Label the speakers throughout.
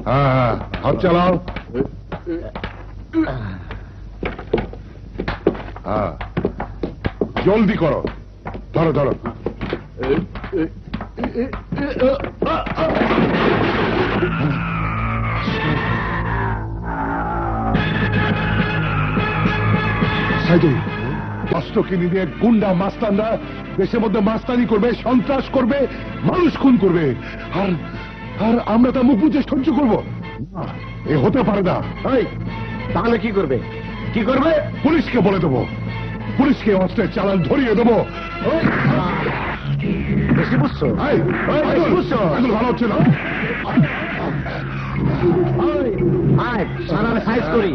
Speaker 1: হ্যাঁ, হাত চালাও। হ্যাঁ, জলদি করো। ধরো ধরো। অস্ত্র কিনে নিয়ে গুন্ডা মাস্তানরা দেশের মধ্যে মাস্তানি করবে, সন্ত্রাস করবে, মানুষ খুন করবে, আর আর আমরা তা মুখ বুঝে সহ্য করবো? এ হতে পারে না।
Speaker 2: তাহলে কি করবে? কি করবে?
Speaker 1: পুলিশকে বলে দেবো, পুলিশকে অস্ত্রের চালান ধরিয়ে দেবো।
Speaker 2: বেশি বুঝছো?
Speaker 1: ভালো হচ্ছে না।
Speaker 2: সারা সাইজ করি।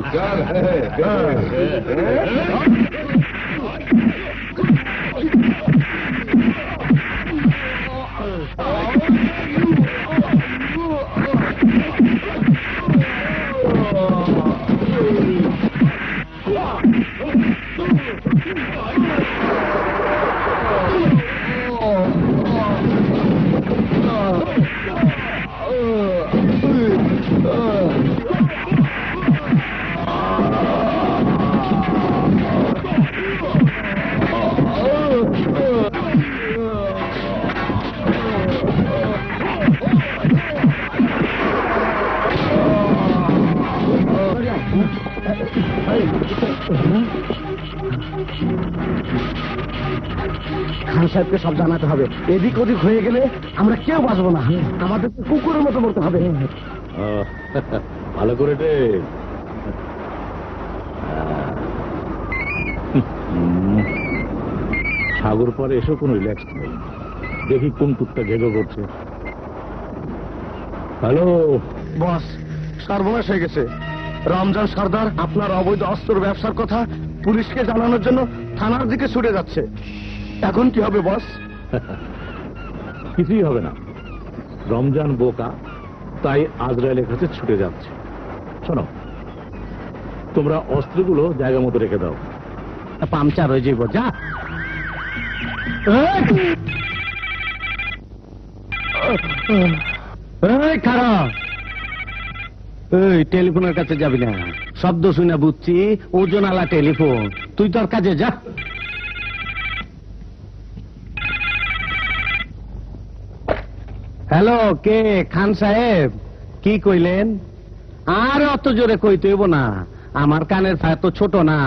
Speaker 2: খান সাহেবকে সব জানাতে হবে। এদিক ওদিক হয়ে গেলে আমরা কেউ বাঁচবো না, আমাদের কুকুরের মতো মরতে হবে।
Speaker 3: ভালো করে রে। সাগর পরে এসে কোনো রিল্যাক্স নেই। দেখি কোন টুকটা ঘেগো করছে। হ্যালো
Speaker 2: বস, সর্বনাশ হয়ে গেছে। রমজান সর্দার আপনার অবৈধ অস্ত্র ব্যবসার কথা পুলিশকে জানানোর জন্য থানার দিকে ছুটে যাচ্ছে। এখন কি হবে বস?
Speaker 3: কিছুই হবে না। রমজান বোকা, তাই আজরায়েলের কাছে ছুটে যাচ্ছে। শোনো, তোমরা অস্ত্রগুলো জায়গা মতো রেখে দাও।
Speaker 2: পাংচার হয়ে যাইব। যা খারাপ। এই টেলিফোনের কাছে যাবি না, শব্দ শুনে বুঝছি ওজনালা টেলিফোন। তুই তোর কাজে যা। হ্যালো, কে? খান সাহেব, কি কইলেন? আর অত জোরে কইতে হইব না, আমার কানের ফায়া তো ছোট না।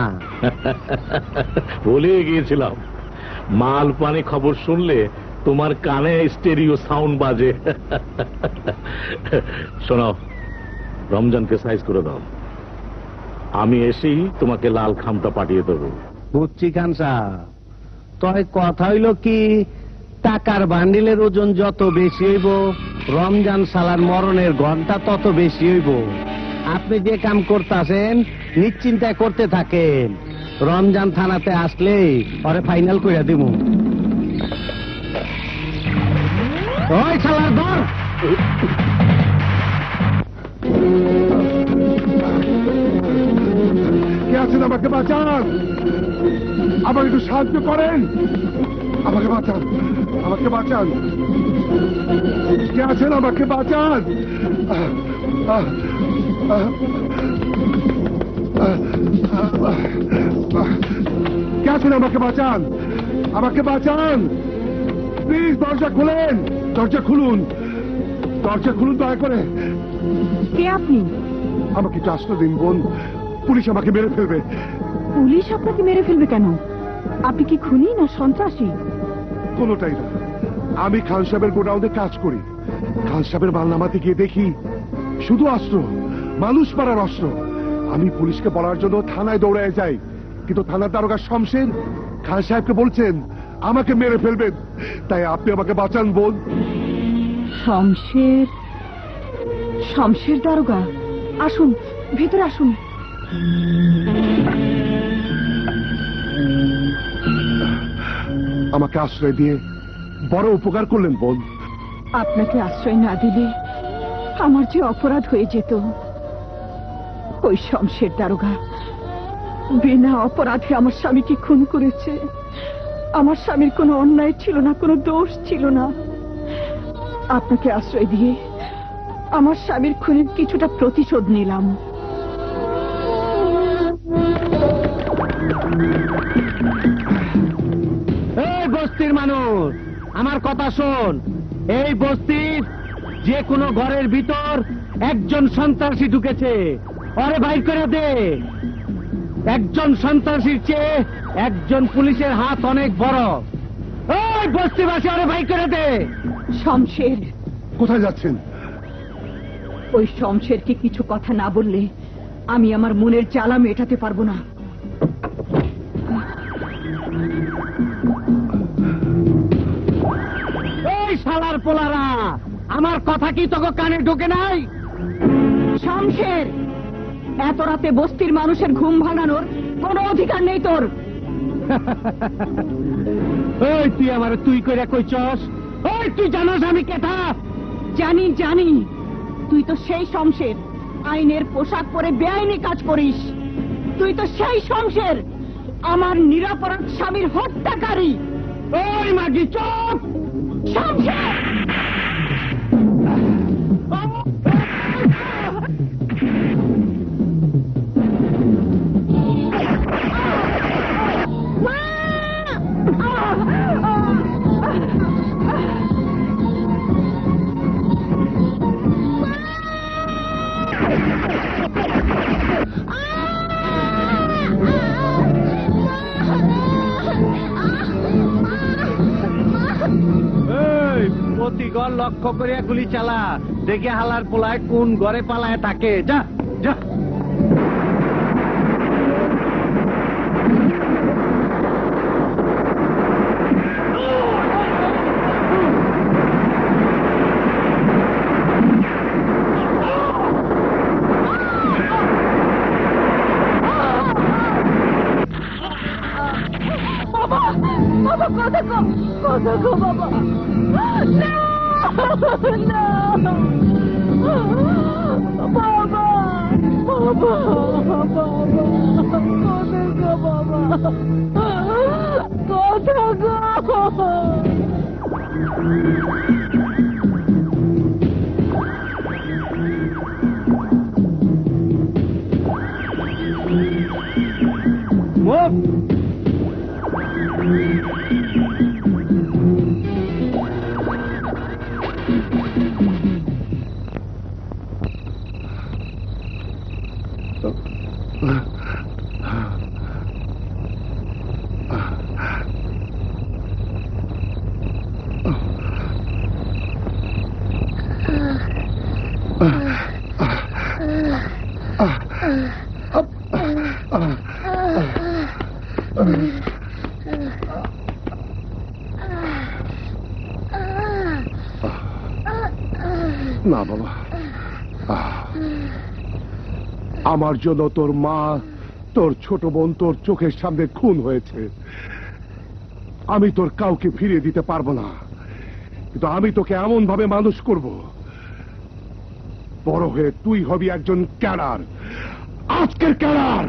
Speaker 3: ভুলে গিয়েছিলাম, মাল পানি খবর শুনলে তোমার কানে স্টেরিও সাউন্ড বাজে। শোনাও, রমজানকে সাইজ করে দাও। আমি এসেই তোমাকে লাল খামটা পাঠিয়ে দেবো।
Speaker 2: বুঝছি খান সাহেব, তবে কথা হইল কি, টাকার বান্ডিলের ওজন যত বেশি হইব, রমজান সালার মরণের ঘন্টা তত বেশি হইব। আপনি যে কাম করতেছেন নিশ্চিন্তায় করতে থাকেন। রমজান থানাতে আসলেই পরে ফাইনাল কইরা দিব। ওই শালার ধর।
Speaker 1: কে আছেন? আমাকে বাঁচান, আমাকে একটু সাহায্য করেন। আমাকে বাঁচান, আমাকে বাঁচান। কে আছেন? আমাকে বাঁচান। কে আছেন? আমাকে বাঁচান, আমাকে বাঁচান। প্লিজ দরজা খুলেন, দরজা খুলুন, দরজা খুলুন দয়া করে।
Speaker 4: কে আপনি?
Speaker 1: আমাকে একটু আশ্রয় দিন বোন, পুলিশ আমাকে মেরে ফেলবে।
Speaker 4: পুলিশ আপনাকে মেরে ফেলবে কেন? আপনি কি খুনি না সন্ত্রাসী?
Speaker 1: কোনোটাই না, আমি খান সাহেবের গোডাউনে কাজ করি। খান সাহেবের মালনামাতে গিয়ে দেখি শুধু অস্ত্র, মানুষ মারার অস্ত্র। আমি পুলিশকে বলার জন্য থানায় দৌড়ায় যাই, কিন্তু থানার দারোগা শমশের খান সাহেবকে বলছেন আমাকে মেরে ফেলবেন। তাই আপনি আমাকে বাঁচান বোন।
Speaker 4: শমশের? শমশের দারোগা? আসুন, ভেতরে আসুন।
Speaker 1: আমাকে আশ্রয় দিয়ে বড় উপকার করলেন বোন।
Speaker 4: আপনাকে আশ্রয় না দিলে আমার যে অপরাধ হয়ে যেত। ওই শমশের দারোগা বিনা অপরাধে আমার স্বামীকে খুন করেছে। আমার স্বামীর কোনো অন্যায় ছিল না, কোনো দোষ ছিল না। আপনাকে আশ্রয় দিয়ে আমার স্বামীর খুনের কিছুটা প্রতিশোধ নিলাম।
Speaker 2: এই বস্তির মানুষ, আমার কথা শোন। এই বস্তির যে কোনো ঘরের ভিতর একজন সন্ত্রাসী ঢুকেছে, ওরে বাইর করে দে। একজন সন্ত্রাসীর চেয়ে একজন পুলিশের হাত অনেক বড়। ওই বস্তিবাসী, ওরে বাইর করে দে।
Speaker 4: শমশের,
Speaker 1: কোথায় যাচ্ছেন?
Speaker 4: ওই শমশেরকে কিছু কথা না বললে আমি আমার মনের জ্বালা মেটাতে পারবো না।
Speaker 2: এই শালার পোলারা, আমার কথা কি তোকে কানে ঢোকে নাই?
Speaker 4: শমশের, এত রাতে বস্তির মানুষের ঘুম ভাঙানোর কোনো অধিকার নেই তোর।
Speaker 2: ওই তুই আমার তুই করে কইছস? ওই তুই জানোস আমি কেটা?
Speaker 4: জানি জানি, তুই তো সেই শমশের, আইনের পোশাক পরে বেআইনি কাজ করিস। তুই তো সেই শমশের, আমার নিরাপরাধ স্বামীর হত্যাকারী।
Speaker 2: ওই মাগি চুপ!
Speaker 4: শমশের!
Speaker 2: এই প্রতিগর লক্ষ্য করিয়া গুলি চালা, দেখে হালার পোলায় কোন ঘরে পালায় তাকে। যা যা।
Speaker 4: বাবা, বাবা, কথা কো, কথা কো বাবা। না, না, বাবা, বাবা, বাবা, কথা কো বাবা, কথা কো।
Speaker 2: মুখ
Speaker 1: না বাবা, আমার জন্য তোর মা, তোর ছোট বোন তোর চোখের সামনে খুন হয়েছে। আমি তোর কাউকে ফিরিয়ে দিতে পারবো না, কিন্তু আমি তোকে এমন ভাবে মানুষ করব, বড় হয়ে তুই হবি একজন ক্যাডার, আজকের ক্যাডার।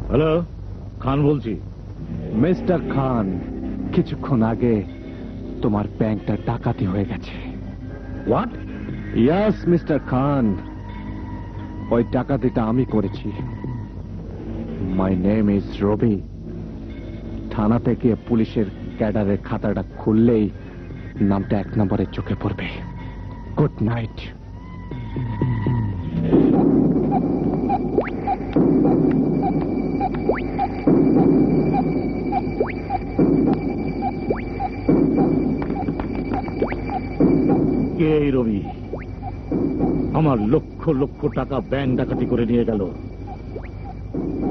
Speaker 3: হ্যালো, খান বলছি।
Speaker 5: মিস্টার খান, কিছুক্ষণ আগে তোমার ব্যাংকটা ডাকাতি হয়ে গেছে।
Speaker 3: হোয়াট?
Speaker 5: ইয়াস মিস্টার খান, ওই ডাকাতিটা আমি করেছি। মাই নেম ইজ রবি। থানা থেকে পুলিশের ক্যাডারের খাতাটা খুললেই নামটা 1 নম্বরে চোখে পড়বে। Good night.
Speaker 3: কে এই রবি? আমার লক্ষ লক্ষ টাকা ব্যাংক ডাকাতি করে নিয়ে গেল।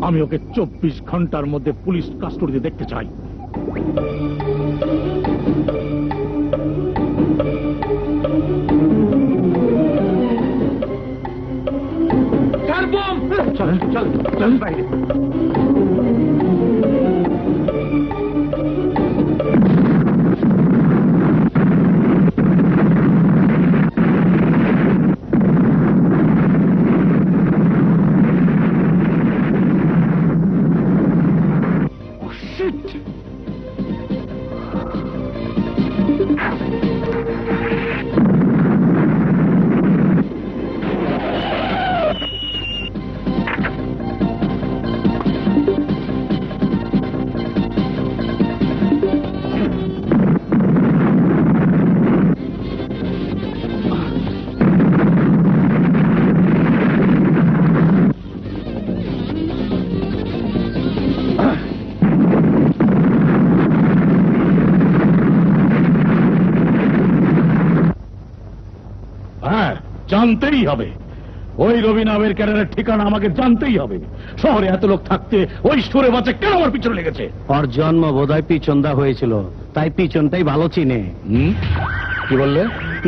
Speaker 3: আমি ওকে 24 ঘন্টার মধ্যে পুলিশ কাস্টডিতে দেখতে চাই। চল চল চল বাইরে। জানতেই হবে ওই রবি নামের ক্যাডারের ঠিকানা আমাকে জানতেই হবে। শহরে এত লোক থাকতে ওই স্টোরে বাচ্চা কেন আমার পিছনে লেগেছে?
Speaker 2: ওর জন্ম বোধহয় পিছনদা হয়েছিল, তাই পিছনটাই ভালো চিনে।
Speaker 3: কি বললে?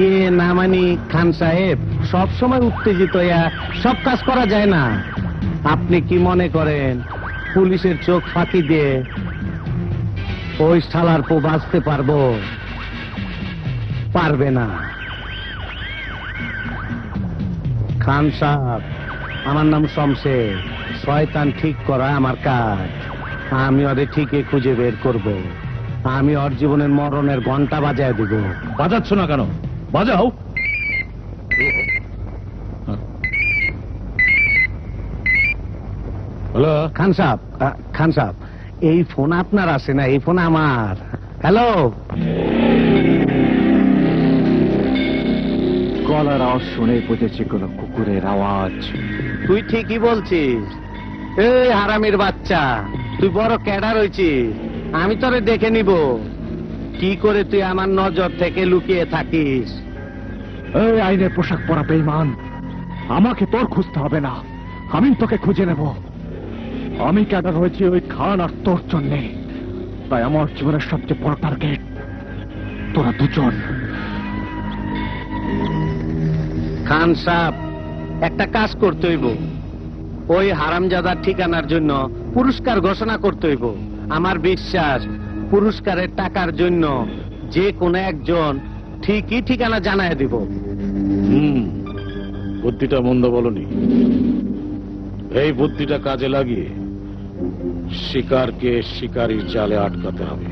Speaker 2: এ না মানি খান সাহেব, সব সময় উত্তেজিত হইয়া সব কাজ করা যায় না। আপনি কি মনে করেন পুলিশের চোখ ফাঁকি দিয়ে ওই শালার পো বাঁচতে পারবো? পারবে না। খান সাহেব, আমার নাম শমশের। শয়তান ঠিক করা আমার কাজ। আমি ওদের ঠিকই খুঁজে বের করব। আমি ওর জীবনের মরণের ঘন্টা বাজায় দেব।
Speaker 3: বাজাচ্ছ না কেন? বাজাও। হ্যালো
Speaker 2: খান সাহেব, এই ফোন আপনার আছে না? এই ফোন আমার। হ্যালো।
Speaker 5: গলার আওয়াজ শুনে বুঝেছি কোন কুকুরের আওয়াজ।
Speaker 2: তুই ঠিকই বলছিস। এই হারামির বাচ্চা, তুই বড় ক্যাডার হয়েছিস। আমি তোরে দেখে নিব কি করে তুই আমার নজর থেকে লুকিয়ে থাকিস।
Speaker 5: এই আইনের পোশাক পরা বেঈমান, আমাকে তোর খুঁজতে হবে না, আমি তোকে খুঁজে নেব। আমি ক্যাডার হয়েছি ওই খান আর তোর জন্যে, তাই আমার জীবনের সবচেয়ে বড় টার্গেট তোরা দুজন।
Speaker 2: খান সাহেব, একটা কাজ করতে হইব। ওই হারামজাদার ঠিকানার জন্য পুরস্কার ঘোষণা করতে হইব। আমার বিশ্বাস পুরস্কারের টাকার জন্য যে কোনো একজন ঠিকই ঠিকানা জানায় দিব।
Speaker 3: বুদ্ধিটা মন্দ বলনি। এই বুদ্ধিটা কাজে লাগিয়ে শিকারকে শিকারীর জালে আটকাতে হবে।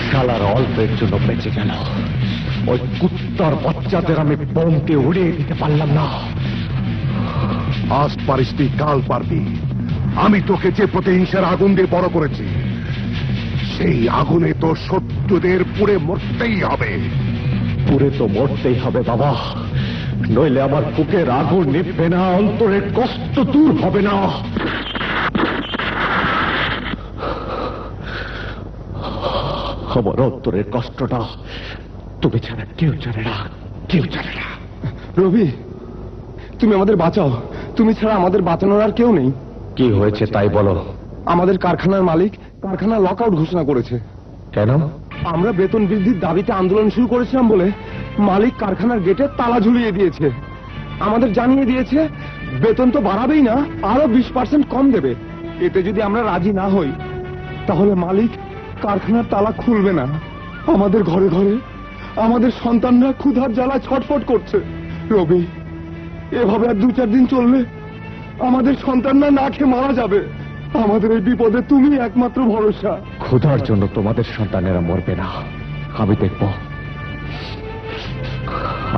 Speaker 5: শালার অল্পের জন্য বেঁচে গেল। ওই কুত্তার বাচ্চাদের আমি বোমকে উড়িয়ে দিতে পারলাম না।
Speaker 1: আজ পারিস তুই, কাল পারবি। আমি তোকে যে প্রতিহিংসার আগুন দিয়ে বড় করেছি, সেই আগুনে তোর শত্রুদের পুড়ে মরতেই হবে।
Speaker 5: পুরে তো মরতেই হবে বাবা, নইলে আমার বুকের আগুন নিভবে না, অন্তরের কষ্ট দূর হবে না। আমার অন্তরের কষ্টটা তুমি ছাড়া কেউ জানে না, কেউ জানে না।
Speaker 6: রবি, তুমি আমাদের বাঁচাও। তুমি ছাড়া আমাদের বাঁচানোর আর কেউ নেই।
Speaker 5: কি হয়েছে তাই বলো।
Speaker 6: আমাদের কারখানার মালিক কারখানা লকআউট ঘোষণা করেছে।
Speaker 5: কেন?
Speaker 6: আমরা বেতন বৃদ্ধির দাবিতে আন্দোলন শুরু করেছিলাম বলে মালিক কারখানার গেটে তালা ঝুলিয়ে দিয়েছে। আমাদের জানিয়ে দিয়েছে বেতন তো বাড়াবেই না, আরো 20% কম দেবে। এতে যদি আমরা রাজি না হই তাহলে মালিক কারখানার তালা খুলবে না। আমাদের ঘরে ঘরে আমাদের সন্তানরা ক্ষুধার জ্বালায় ছটফট করছে। রবি, এভাবে আর 2-4 দিন চললে আমাদের সন্তানরা না খেয়ে মারা যাবে। আমাদের এই বিপদে তুমি একমাত্র ভরসা।
Speaker 5: ক্ষুধার জন্য তোমাদের সন্তানেরা মরবে না, আমি দেখব।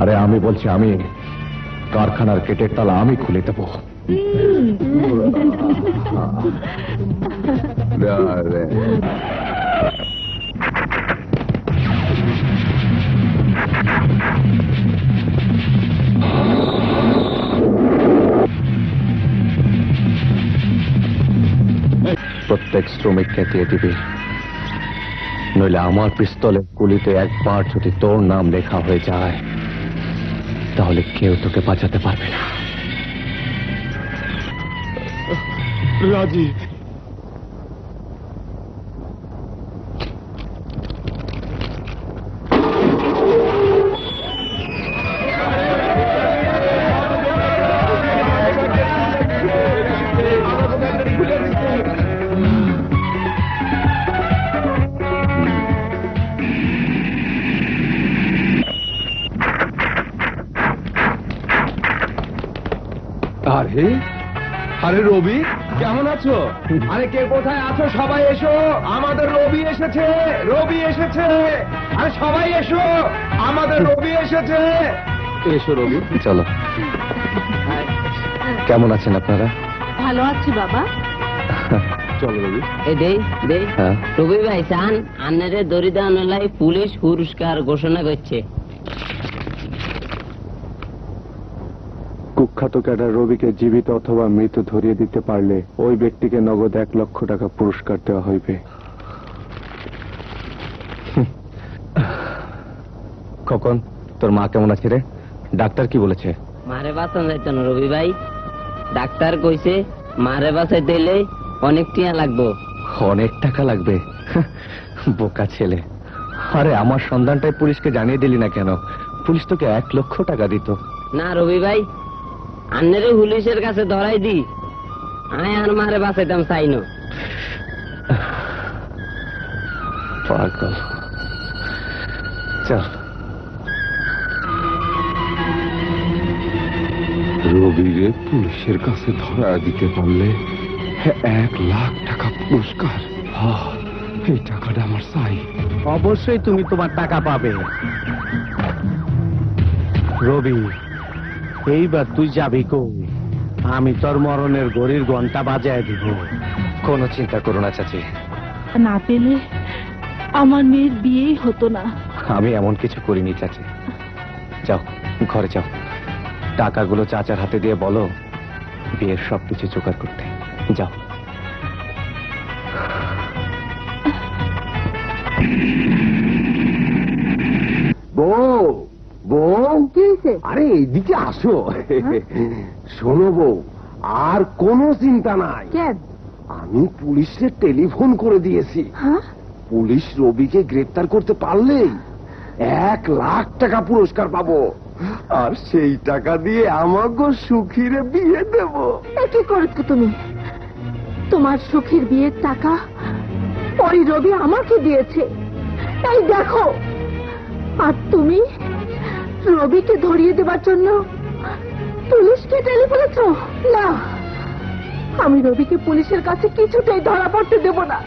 Speaker 5: আরে আমি বলছি, আমি কারখানার গেটের তালা আমি খুলে দেব। প্রত্যেক শ্রমিককে দিয়ে দিবি, নইলে আমার পিস্তলের গুলিতে একবার যদি তোর নাম লেখা হয়ে যায় তাহলে কেউ তোকে বাঁচাতে পারবে না।
Speaker 6: রাজি। আরে আরে রবি, কেমন আছো? আরে কে কোথায় আছো? সবাই এসো, আমাদের রবি এসেছে, রবি এসেছে। আরে সবাই এসো, আমাদের রবি এসেছে। এসো রবি,
Speaker 5: চলো। কেমন আছেন আপনারা?
Speaker 7: ভালো আছি বাবা।
Speaker 6: চলো রবি।
Speaker 5: হ্যাঁ।
Speaker 7: রবি ভাই চান আন্নারে দরিদ্র পুলিশ পুরস্কার ঘোষণা করছে।
Speaker 5: কুখ্যাত ক্যাডার রবিকে জীবিত অথবা মৃত ধরিয়ে দিতে পারলে ওই ব্যক্তিকে নগদ 1 লক্ষ টাকা পুরস্কার দেওয়া হইবে। খোকন, তোর মা কেমন আছে রে? ডাক্তার কি বলেছে?
Speaker 7: মারে বাঁচান যাইতো না রবি ভাই, ডাক্তার কইছে মারে বাঁচাই দিলে অনেক টিয়া লাগবো।
Speaker 5: অনেক টাকা লাগবে? বোকা ছেলে। আরে আমার সন্ধানটাই পুলিশকে জানিয়ে দিলি না কেন? পুলিশ তোকে 1 লক্ষ টাকা দিত।
Speaker 7: না রবি ভাই, আন্নারে পুলিশের কাছে ধরাই দি, আমি আর মারে বাঁচাইতাম চাই না।
Speaker 5: পাগল। চল।
Speaker 6: রবিরে পুলিশের কাছে ধরা দিতে পারলে 1 লাখ টাকা পুরস্কার। এই টাকাটা আমার চাই।
Speaker 2: অবশ্যই তুমি তোমার টাকা পাবে। রবি, এইবার তুই যাবি কই? আমি তোর মরণের ঘড়ির ঘন্টা বাজায় দিব।
Speaker 5: কোনো চিন্তা করো না চাচি,
Speaker 4: না পেলে আমার মেয়ের বিয়েই হতো না।
Speaker 5: আমি এমন কিছু করিনি চাচি। যাও, ঘরে যাও, টাকাগুলো চাচার হাতে দিয়ে বলো বিয়ের সবকিছু জোগাড় করতে। যাও।
Speaker 6: বউ, বউ, আরে এইদিকে আসো। শোনো বউ, আর কোনো চিন্তা নাই। আমি পুলিশে টেলিফোন করে দিয়েছি। পুলিশ রবিকে গ্রেফতার করতে পারলেই 1 লাখ টাকা পুরস্কার পাবো, আর সেই টাকা দিয়ে আমাকে সুখীরে বিয়ে দেব।
Speaker 4: কি করেছো তুমি? তোমার সুখের বিয়ের টাকা পরি রবি আমাকে দিয়েছে, তাই দেখো। আর তুমি রবিকে ধরিয়ে দেবার জন্য পুলিশকে টেনে ফেলেছ। না, আমি রবিকে পুলিশের কাছে কিছুতেই ধরা পড়তে দেব না।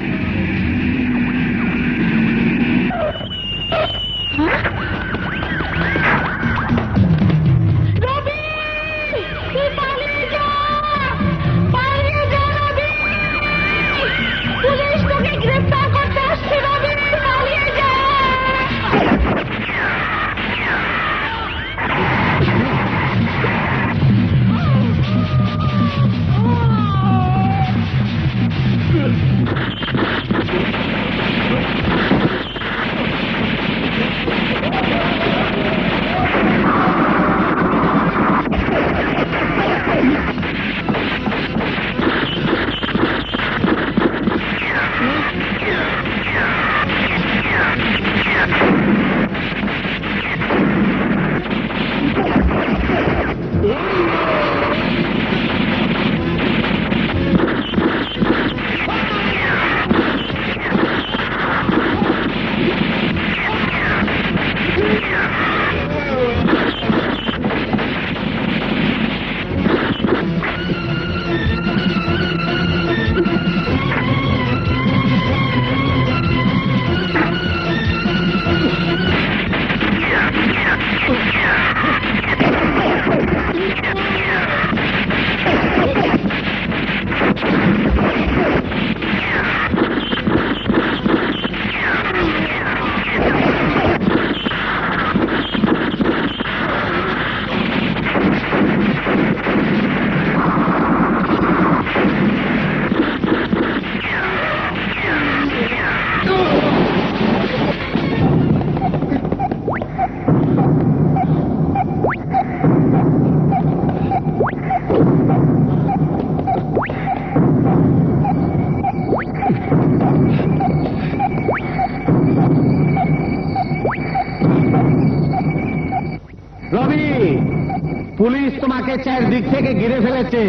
Speaker 2: পুলিশ তোমাকে চারদিক থেকে ঘিরে ফেলেছে,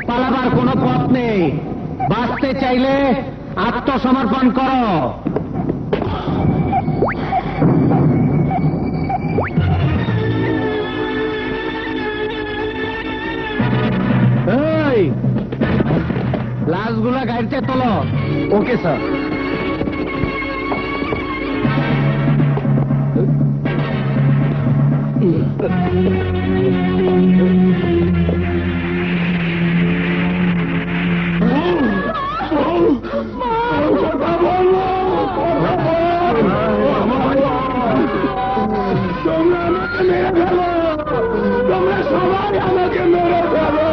Speaker 2: পালাবার কোনো পথ নেই। বাঁচতে চাইলে আত্মসমর্পণ করো। এই লাশগুলা গাড়িতে তোলো।
Speaker 6: Okay sir.
Speaker 1: তোমরা সবাই আমাকে মেরে ফেলো।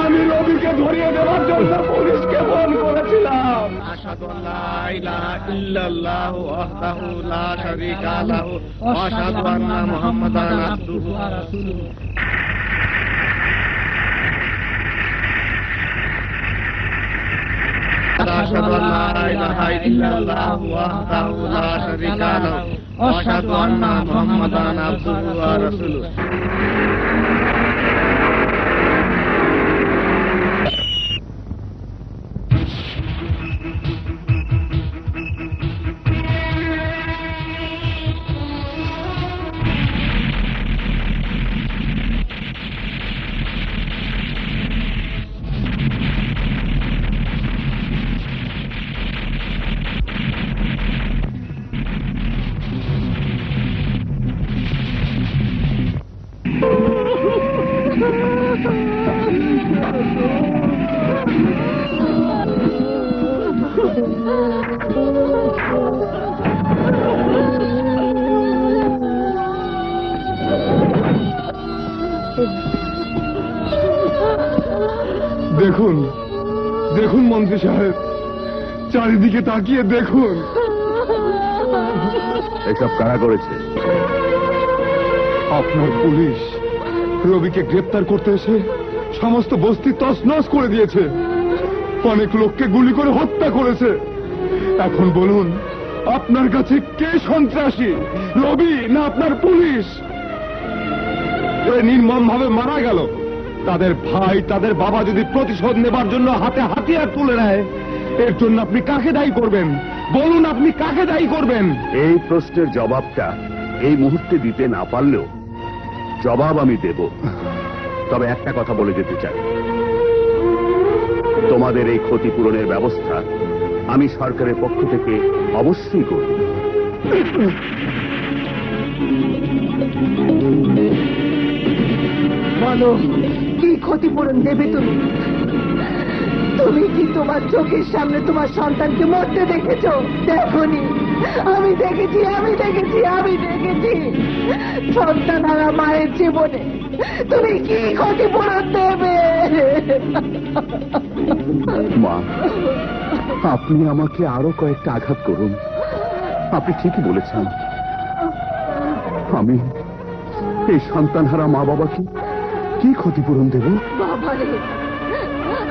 Speaker 1: আমি রবিকে ধরিয়ে দেওয়ার জন্য পুলিশকে ফোন করেছিলাম।
Speaker 8: আশহাদু আল্লা ইলাহা ইল্লাল্লাহু ওয়াহদাহু লা শারীকা লাহু ওয়া আশহাদু আন্না মুহাম্মাদান আবদুহু ওয়া রাসূলুহু। আশহাদু আল্লা ইলাহা ইল্লাল্লাহু ওয়াহদাহু লা শারীকা লাহু ওয়া আশহাদু আন্না মুহাম্মাদান আবদুহু ওয়া রাসূলুহু।
Speaker 1: দেখুন, দেখুন মন্ত্রী সাহেব, চারিদিকে তাকিয়ে দেখুন।
Speaker 9: এসব কারা করেছে?
Speaker 1: আপনার পুলিশ রবিকে গ্রেপ্তার করতে এসে সমস্ত বস্তি তছনছ করে দিয়েছে, অনেক লোককে গুলি করে হত্যা করেছে। এখন বলুন, আপনার কাছে কে সন্ত্রাসী, রবি না আপনার পুলিশ?
Speaker 6: নির্মম ভাবে মারা গেল। তাদের ভাই, তাদের বাবা যদি প্রতিশোধ নেবার জন্য হাতে হাতিয়ার তুলে নেয়, এর জন্য আপনি কাকে দায়ী করবেন? বলুন, আপনি কাকে দায়ী করবেন?
Speaker 9: এই প্রশ্নের জবাবটা এই মুহূর্তে দিতে না পারলেও জবাব আমি দেব। তবে একটা কথা বলে যেতে চাই, তোমাদের এই ক্ষতিপূরণের ব্যবস্থা আমি সরকারের পক্ষ থেকে অবশ্যই করব।
Speaker 4: বলো, কি ক্ষতিপূরণ দেবে তুমি? তুমি কি তোমার চোখের সামনে তোমার সন্তানকে মরতে দেখেছ? দেখোনি? আমি দেখেছি, আমি দেখেছি, আমি দেখেছি। সন্তান হারা মায়ের জীবনে তুমি কি ক্ষতিপূরণ দেবে?
Speaker 9: মা, আপনি আমাকে আরো কয়েকটা আঘাত করুন। আপনি ঠিকই বলেছেন, আমি এই সন্তানহারা মা বাবাকে কি ক্ষতিপূরণ দেব?
Speaker 4: বাবারে,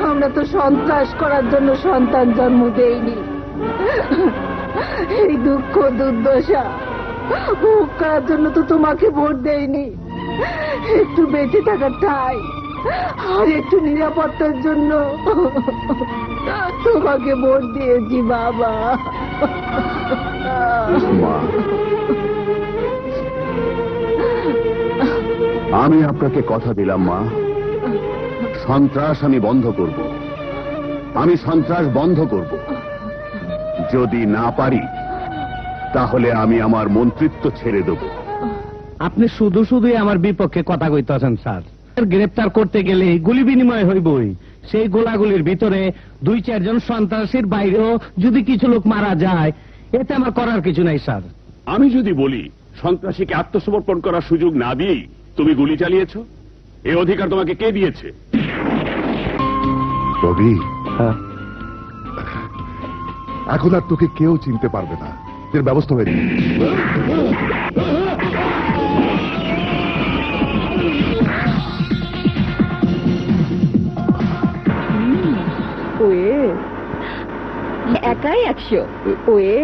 Speaker 4: আমরা তো সন্ত্রাস করার জন্য সন্তান জন্ম দেইনি। এই দুঃখ দুর্দশা ভোগ করার জন্য তো তোমাকে ভোট দেইনি। একটু বেঁচে থাকার ঠাই আর একটু নিরাপত্তার জন্য তোমাকে ভোট দিয়েছি বাবা।
Speaker 9: মা, আমি আপনাকে কথা দিলাম মা, সন্ত্রাস আমি বন্ধ করব। আমি সন্ত্রাস বন্ধ করব। যদি না পারি তাহলে আমি আমার মন্ত্রিত্ব ছেড়ে দেব।
Speaker 2: আপনি শুধু শুধুই আমার বিপক্ষে কথা কইতেছেন স্যার। গ্রেপ্তার করতে গেলে গুলি বিনিময় হইবই। সেই গোলাগুলির ভিতরে 2-4 জন সন্ত্রাসীর বাইরেও যদি কিছু লোক মারা যায়, এতে আমার করার কিছু নাই স্যার।
Speaker 9: আমি যদি বলি সন্ত্রাসীকে আত্মসমর্পণ করার সুযোগ না দিয়েই তুমি গুলি চালিয়েছ, এই অধিকার তোমাকে কে দিয়েছে?
Speaker 1: রবি, এখন আর তোকে কেউ চিনতে পারবে না। এর ব্যবস্থা হয়ে যাবে।
Speaker 4: ওয়ে একাই 100 ওয়ে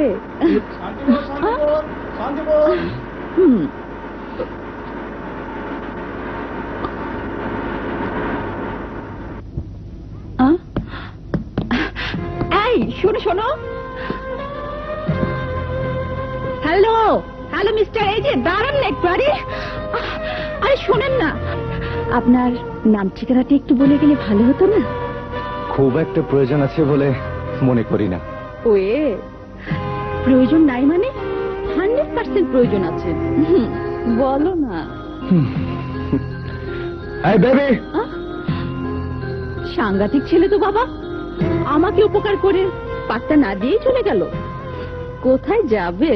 Speaker 4: এই শোনো শোনো, হ্যালো হ্যালো মিস্টার, এই যে দাঁড়ান না একটু। আরে আরে শোনেন না, আপনার নাম ঠিকানাটা একটু বলে গেলে ভালো হতো না?
Speaker 5: খুব একটা প্রয়োজন আছে বলে মনে করি না।
Speaker 4: ওয়ে, প্রয়োজন নাই মানে 100% প্রয়োজন আছে। বলো না।
Speaker 5: এই বেবি,
Speaker 4: সাংঘাতিক ছেলে তো বাবা, আমাকে উপকার করে পাত্তা না দিয়েই চলে গেল। কোথায় যাবে?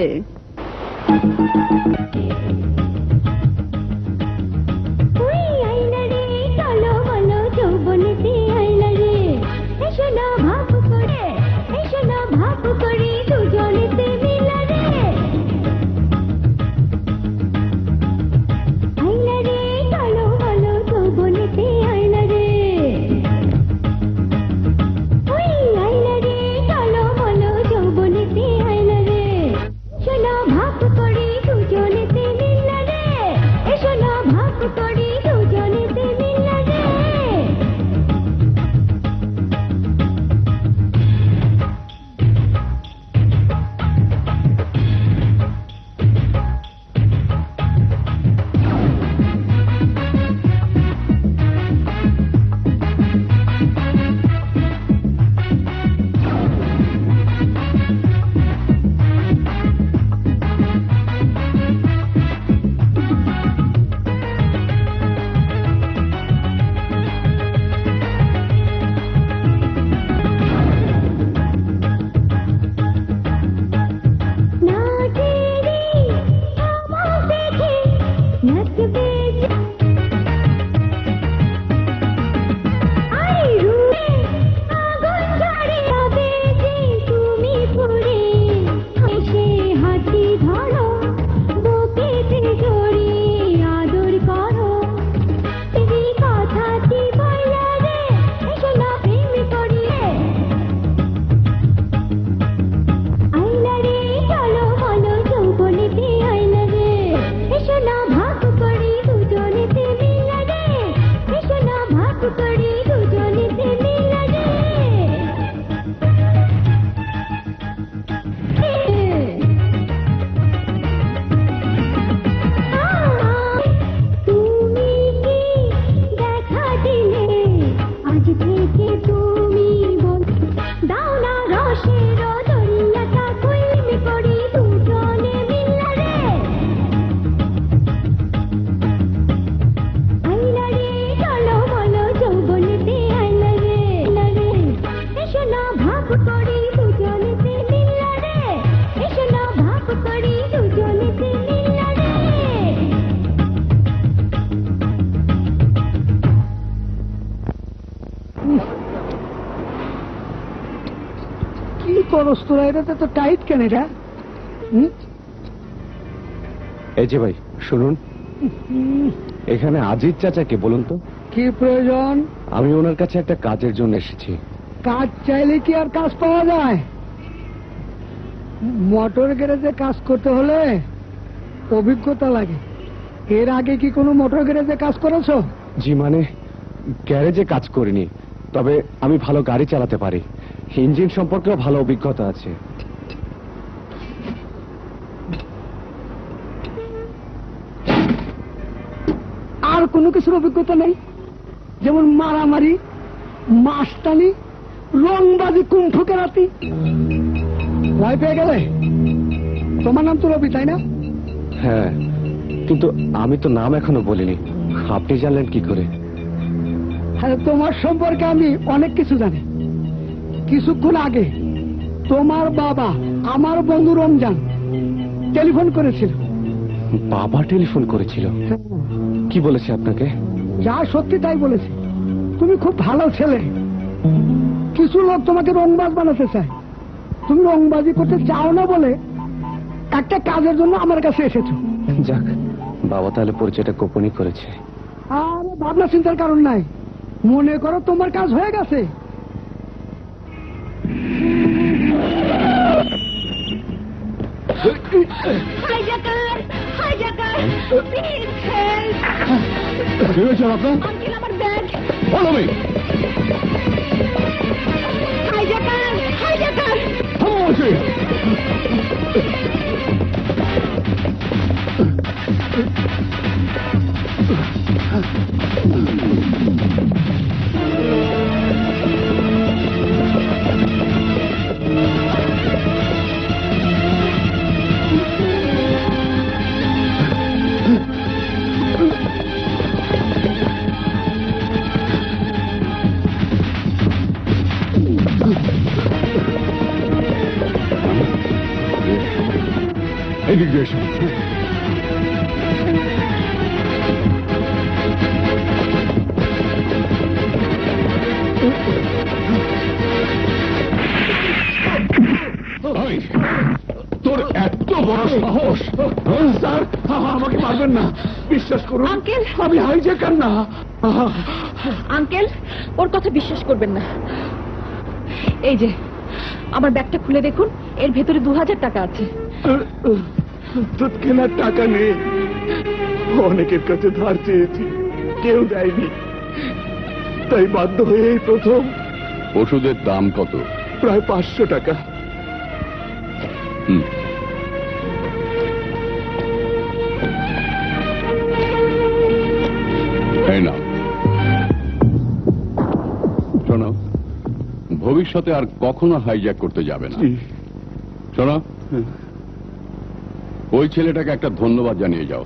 Speaker 2: তো টাইট কেন এটা?
Speaker 5: এই যে ভাই শুনুন, এখানে আজিজ চাচাকে বলুন তো
Speaker 2: কি প্রয়োজন?
Speaker 5: আমি ওনার কাছে একটা কাজের জন্য এসেছি।
Speaker 2: কাজ চাইলে কি আর কাজ পাওয়া যায়? মোটর গ্যারেজে কাজ করতে হলে অভিজ্ঞতা লাগে। এর আগে কি কোনো মোটর গ্যারেজে কাজ করেছো?
Speaker 5: জি মানে গ্যারেজে কাজ করিনি, তবে আমি ভালো গাড়ি চালাতে পারি, ইঞ্জিন সম্পর্কেও ভালো অভিজ্ঞতা আছে।
Speaker 2: আর কোনো কিছুর অভিজ্ঞতা নেই? যেমন মারামারি, মাস্তানি, রংবাজি, কুম্ফু কেরাতি? ভয় পেয়ে গেলে? তোমার নাম তো রবি, তাই না?
Speaker 5: হ্যাঁ, কিন্তু আমি তো নাম এখনো বলিনি, আপনি জানলেন কি করে?
Speaker 2: হ্যাঁ, তোমার সম্পর্কে আমি অনেক কিছু জানি। কিছুক্ষণ আগে তোমার বাবা আমার বন্ধু রমজান টেলিফোন করেছিল।
Speaker 5: বাবা টেলিফোন করেছিল? কি বলেছে আপনাকে?
Speaker 2: যা সত্যি তাই বলেছে। তুমি খুব ভালো ছেলে। কিছু লোক তোমাকে রংবাজ বানাতে চায়। তুমি রংবাজি করতে চাও না বলে একটা কাজের জন্য আমার কাছে এসেছো।
Speaker 5: যাক, বাবা তাহলে পরিচয়টা গোপনই করেছে।
Speaker 2: আর ভাবনা চিন্তার কারণ নাই। মনে করো তোমার কাজ হয়ে গেছে।
Speaker 1: কি হয়েছে আপনার?
Speaker 4: আমার ব্যাগ
Speaker 1: বলো
Speaker 4: হাইজাকার, হাইজাকার।
Speaker 6: এদিক দিয়ে এসো।
Speaker 1: তোর এত বড় সাহস! স্যার, আমাকে মারবেন না, বিশ্বাস করুন।
Speaker 4: আঙ্কেল!
Speaker 1: আমি হাইজ্যাকার না।
Speaker 4: আঙ্কেল, ওর কথা বিশ্বাস করবেন না। এই যে আমার ব্যাগটা খুলে দেখুন, এর ভেতরে 2000 টাকা আছে।
Speaker 1: দুধ কেনার টাকা নেই, অনেকের কাছে ধার চেয়েছি, কেউ দেয়নি, তাই বাধ্য হয়ে এই প্রথম।
Speaker 9: ওষুধের দাম কত?
Speaker 1: প্রায় 500 টাকা।
Speaker 9: এই নাও। শোনো, ভবিষ্যতে আর কখনো হাইজ্যাক করতে যাবে না। শোনো, ওই ছেলেটাকে একটা ধন্যবাদ জানিয়ে যাও।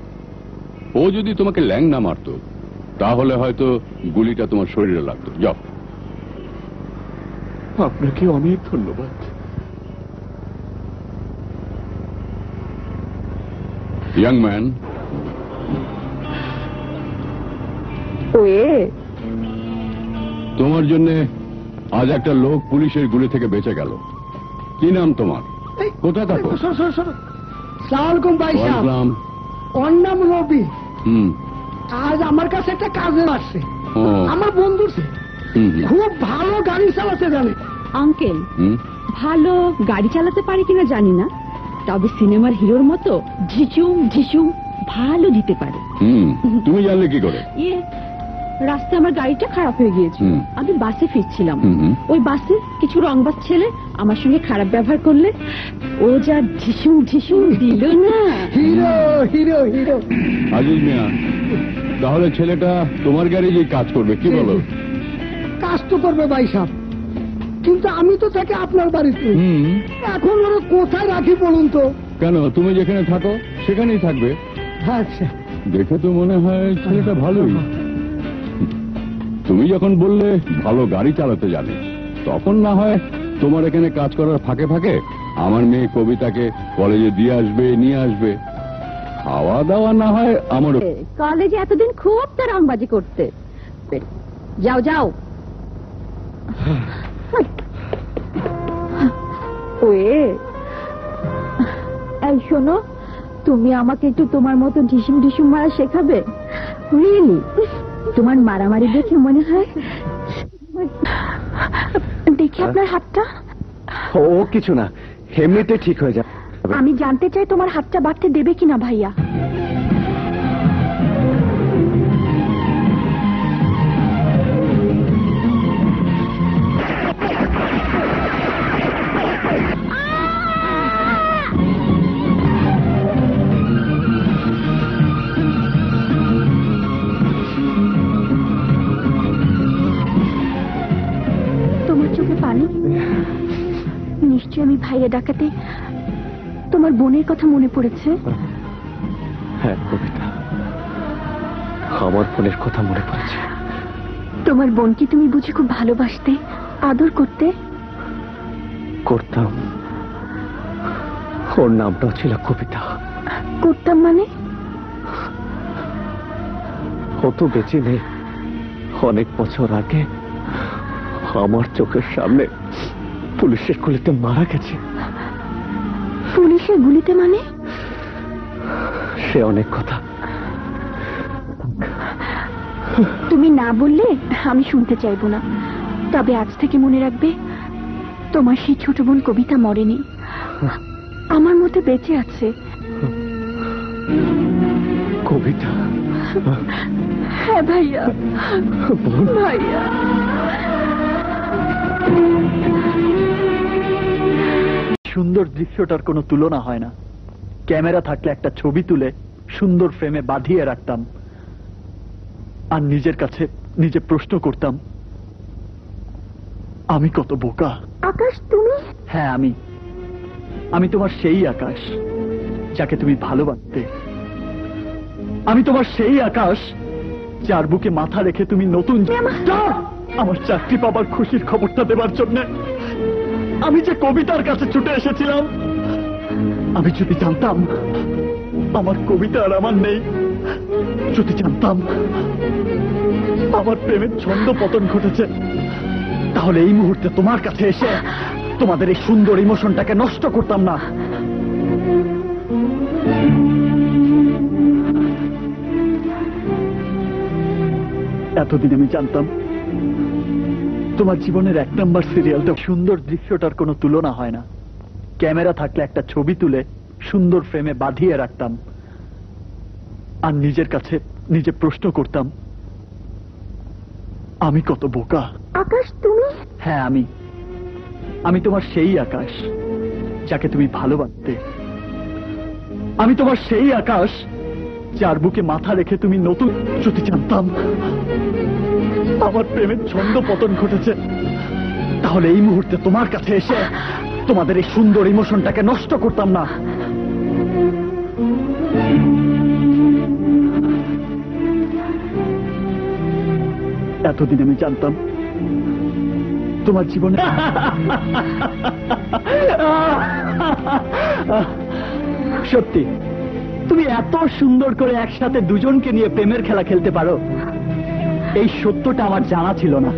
Speaker 9: ও যদি তোমাকে ল্যাং না মারতো তাহলে হয়তো গুলিটা তোমার শরীরে লাগতো। যাও।
Speaker 1: আপনাকে অনেক ধন্যবাদ।
Speaker 9: ইয়াং ম্যান, তোমার জন্য আজ একটা লোক পুলিশের গুলি থেকে বেঁচে গেল। কি নাম তোমার? কোথায় থাকো?
Speaker 10: সালামালাইকুম ভাই সাহেব।
Speaker 9: ওয়ালাইকুম।
Speaker 10: ওর নাম রবি। আজ আমার কাছে একটা কাজে আসছে।
Speaker 9: ও।
Speaker 10: আমার বন্ধু খুব ভালো গাড়ি চালাতে জানে।
Speaker 4: আঙ্কেল, ভালো গাড়ি চালাতে পারি কিনা জানি না, তবে সিনেমার হিরোর মতো ঝিঝুম ঝিঝুম ভালো দিতে পারে।
Speaker 9: তুমি জানলে কি করে?
Speaker 4: রাস্তায় আমার গাড়িটা খারাপ হয়ে গিয়েছে, আমি বাসে ফিরছিলাম। ওই বাসে কিছু রংবাজ ছেলে আমার সঙ্গে খারাপ ব্যবহার করলে ও যা ঝিসুম ঝিসুম দিল না।
Speaker 10: Hero hero hero.
Speaker 9: Aziz Mia, তাহলে ছেলেটা তোমার গ্যারেজে কাজ করবে, কি বলো?
Speaker 10: কাজ তো করবে ভাই সাহেব, কিন্তু আমি তো থাকি আপনার বাড়িতে। এখন ওরা কোথায় রাখি বলুন তো?
Speaker 9: কেন, তুমি যেখানে থাকো সেখানেই থাকবে।
Speaker 10: আচ্ছা।
Speaker 9: দেখে তো মনে হয় ছেলেটা ভালোই। তুমি যখন বললে ভালো গাড়ি চালাতে জানে, তখন না হয় তোমার এখানে কাজ করার ফাঁকে ফাঁকে আমার মেয়ে কবিতাকে কলেজে দিয়ে আসবে, নিয়ে আসবে। খাওয়া দাওয়া না হয় আমার।
Speaker 4: কলেজে এতদিন খুব তো রংবাজি করতে। যাও যাও। এই শোনো, তুমি আমাকে একটু তোমার মতো ঢিসুম ঢিসুম মারা শেখাবে? রিয়েলি? তোমার মারামারি দেখে মনে হয়। দেখি আপনার হাতটা।
Speaker 6: ও কিছু না, এমনিতে ঠিক হয়ে যাবে।
Speaker 4: আমি জানতে চাই তোমার হাতটা বাড়তে দেবে কিনা ভাইয়া। নিশ্চয় আমি ভাইয়া ডাকাতে তোমার বোনের কথা মনে পড়েছে।
Speaker 6: হ্যাঁ কবিতা, আমার বোনের কথা মনে পড়েছে।
Speaker 4: তোমার বোনকে তুমি বুঝি খুব ভালোবাসতে, আদর করতে?
Speaker 6: করতাম। ওর নামটাও ছিল কবিতা।
Speaker 4: করতাম মানে?
Speaker 6: ও তো বেঁচে নেই। অনেক বছর আগে আমার চোখের সামনে পুলিশের গুলিতে মারা গেছে।
Speaker 4: পুলিশের গুলিতে মানে?
Speaker 6: সে অনেক কথা।
Speaker 4: তুমি না বললে আমি শুনতে চাইবো না। তবে আজ থেকে মনে রাখবে, তোমার সেই ছোট বোন কবিতা মরেনি, আমার মধ্যে বেঁচে আছে।
Speaker 6: কবিতা?
Speaker 4: হ্যাঁ ভাইয়া, ভাইয়া।
Speaker 11: সুন্দর দৃশ্যটার কোনো তুলনা হয় না। ক্যামেরা থাকলে একটা ছবি তুলে সুন্দর ফ্রেমে বাঁধিয়ে রাখতাম, আর নিজের কাছে নিজে প্রশ্ন করতাম, আমি কত বোকা।
Speaker 4: আকাশ তুমি?
Speaker 11: হ্যাঁ আমি তোমার সেই আকাশ যাকে তুমি ভালোবাসতে। আমি তোমার সেই আকাশ যার বুকে মাথা রেখে তুমি নতুন আমার চাকরি পাবার খুশির খবরটা দেবার জন্য আমি যে কবিতার কাছে ছুটে এসেছিলাম, আমি যদি জানতাম আমার কবিতা আর আমার নেই, যদি জানতাম আমার প্রেমের ছন্দ পতন ঘটেছে, তাহলে এই মুহূর্তে তোমার কাছে এসে তোমাদের এই সুন্দর ইমোশনটাকে নষ্ট করতাম না। এতদিন আমি জানতাম তোমার জীবনের 1 নম্বর সিরিয়ালটা সুন্দর দৃশ্যটার কোনো তুলনা হয় না। ক্যামেরা থাকলে একটা ছবি তুলে সুন্দর ফ্রেমে বাঁধিয়ে রাখতাম, আর নিজের কাছে নিজে প্রশ্ন করতাম আমি কত বোকা।
Speaker 4: আকাশ, তুমি?
Speaker 11: হ্যাঁ, আমি তোমার সেই আকাশ যাকে তুমি ভালোবাসতে। আমি তোমার সেই আকাশ যার বুকে মাথা রেখে তুমি নতুন। যদি জানতাম আমার প্রেমের ছন্দ পতন ঘটেছে, তাহলে এই মুহূর্তে তোমার কাছে এসে তোমাদের এই সুন্দর ইমোশনটাকে নষ্ট করতাম না। এতদিন আমি জানতাম তোমার জীবনে সত্যি তুমি এত সুন্দর করে একসাথে দুজনকে নিয়ে প্রেমের খেলা খেলতে পারো, এই সত্যটা আমার জানা ছিল না।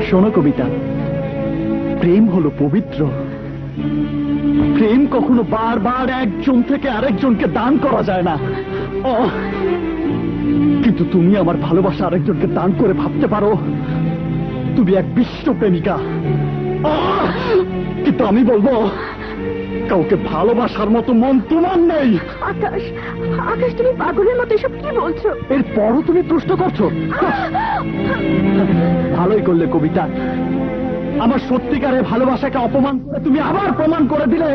Speaker 11: শোনো কবিতা, প্রেম হলো পবিত্র। প্রেম কখনো বারবার একজন থেকে আরেকজনকে দান করা যায় না। কিন্তু তুমি আমার ভালোবাসা আরেকজনকে দান করে ভাবতে পারো তুমি এক বিশ্ব প্রেমিকা। কিন্তু আমি বলবো কাউকে ভালোবাসার মতো মন তোমার নেই।
Speaker 4: আকাশ, আকাশ, তুমি পাগলের মতো এসব কি বলছো?
Speaker 11: এরপরও তুমি প্রশ্ন করছো? ভালোই করলে কবিতা, আমার সত্যিকারের ভালোবাসাকে অপমান করে তুমি আবার প্রমাণ করে দিলে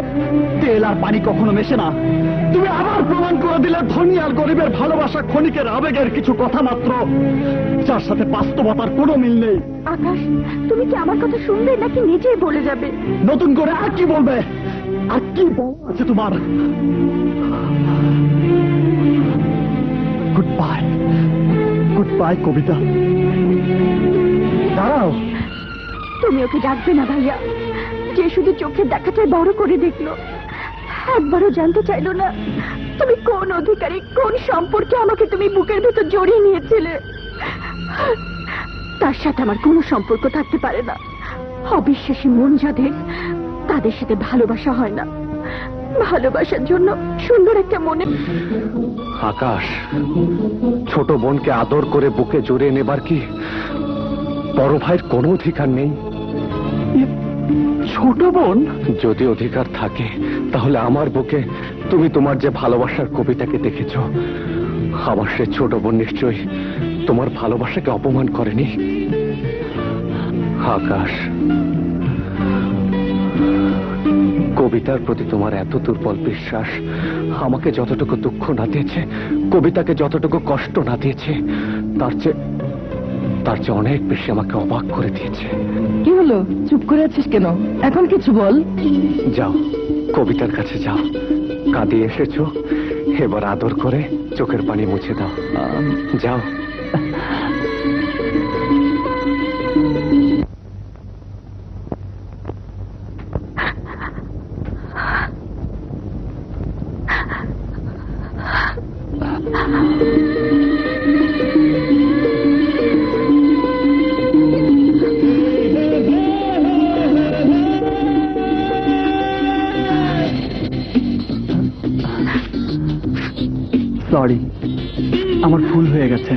Speaker 11: তেল আর পানি কখনো মেশে না। তুমি আবার প্রমাণ করে দিলে ধনী আর গরিবের ভালোবাসা ক্ষণিকের আবেগের কিছু কথা মাত্র, যার সাথে বাস্তবতার কোনো মিল নেই।
Speaker 4: আকাশ, তুমি কি আমার কথা শুনবে নাকি নিজেই বলে যাবে?
Speaker 11: নতুন করে আর কি বলবে? আর কি আছে তোমার? গুড বাই, গুড বাই কবিতা। দাঁড়াও,
Speaker 4: তুমি ওকে ডাকবে না ভাইয়া, যে শুধু চোখের দেখাটাই বড় করে দেখলো, একবারও জানতে চাইলো না তুমি কোন অধিকারী, কোন সম্পর্কে আমাকে তুমি বুকের ভেতর জড়িয়ে নিয়েছিলে। তার সাথে আমার কোনো সম্পর্ক থাকতে পারে না। অবিশ্বাসী মন যাদের, তাদের সাথে ভালোবাসা হয় না। ভালোবাসার জন্য সুন্দর একটা মনে।
Speaker 5: আকাশ, ছোট বোনকে আদর করে বুকে জড়িয়ে নেবার কি বড় ভাইয়ের কোনো অধিকার নেই?
Speaker 11: ছোট বোন?
Speaker 5: যদি অধিকার থাকে তাহলে আমার বুকে তুমি তোমার যে ভালোবাসার কবিতাকে দেখেছ, আমার সে ছোট বোন নিশ্চয়ই তোমার ভালোবাসাকে অপমান করেনি। আকাশ, কবিতার প্রতি তোমার এত দুর্বল বিশ্বাস আমাকে যতটুকু দুঃখ না দিয়েছে, কবিতাকে যতটুকু কষ্ট না দিয়েছে, তার চেয়ে অনেক বেশি আমাকে অবাক করে দিয়েছে।
Speaker 10: কি হলো, চুপ করে আছিস কেন? এখন কিছু বল।
Speaker 5: যাও, কবিতার কাছে যাও। কাঁদিয়ে এসেছো, এবার আদর করে চোখের পানি মুছে দাও। যাও।
Speaker 11: সরি, আমার ভুল হয়ে গেছে।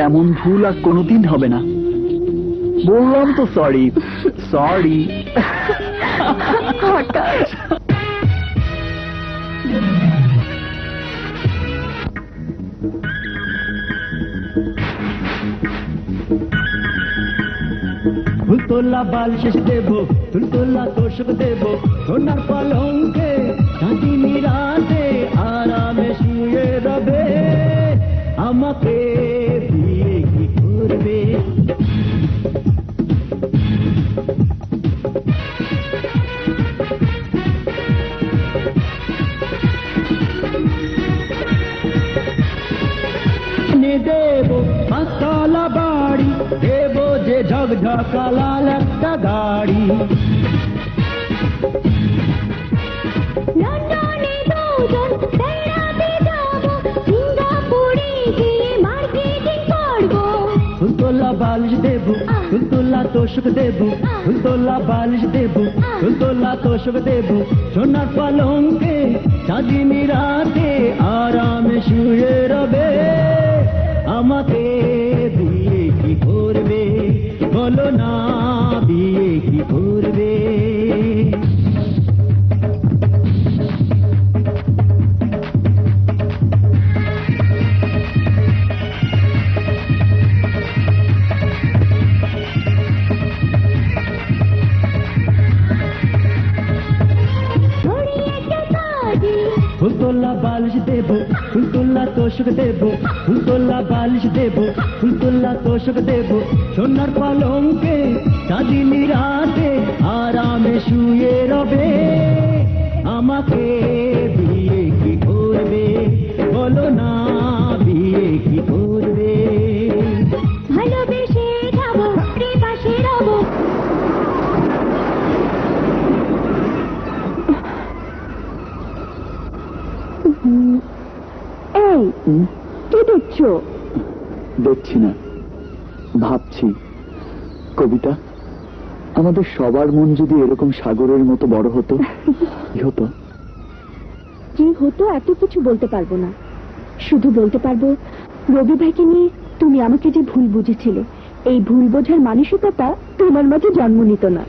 Speaker 11: এমন ভুল আর কোনোদিন হবে না। বললাম তো সরি, সরি।
Speaker 12: ফুলতোলা বালিশ দেব, ফুলতোলা তোষক দেব, সোনার পালঙ্কে চাঁদিনী রাতে আরামে শুয়ে রবে। আমাকে বিয়ে কি করবে? দেব পাঁচতলা বাড়ি, দেব যে ঝকঝকা লাল একটা গাড়ি।
Speaker 13: লন্ডনে দুজন বেড়াতে যাব, সিঙ্গাপুরে গিয়ে মার্কেটিং করব।
Speaker 12: ফুলতোলা বালিশ দেব, ফুলতোলা তোষক দেব, ফুলতোলা বালিশ দেব, ফুলতোলা তোষক দেব, সোনার পালঙ্কে চাঁদিনী রাতে আরামে শুয়ে রবে। আমাকে বিয়ে কি করবে বলো না, বিয়ে কি করবে? ফুলতোলা বালিশ দেব, ফুলতোলা তোষক দেব, ফুলতোলা বালিশ দেব, ফুলতোলা তোষক দেব, সোনার পালঙ্কে চাঁদিনী রাতে আরামে শুয়ে রবে। আমাকে বিয়ে কি করবে বলো না, বিয়ে কি করবে?
Speaker 13: ভালোবেসে যাব, পাশে রব। এই কি দেখছো?
Speaker 11: দেখছি না, ভাবছি। কবিতা, আমাদের সবার মন যদি এরকম সাগরের মতো বড় হতো, কি হতো?
Speaker 4: কি হতো এত কিছু বলতে পারবো না, শুধু বলতে পারবো রবি ভাইকে নিয়ে তুমি আমাকে যে ভুল বুঝেছিলে, এই ভুল বোঝার মানসিকতা তোমার মাঝে জন্ম নিত না।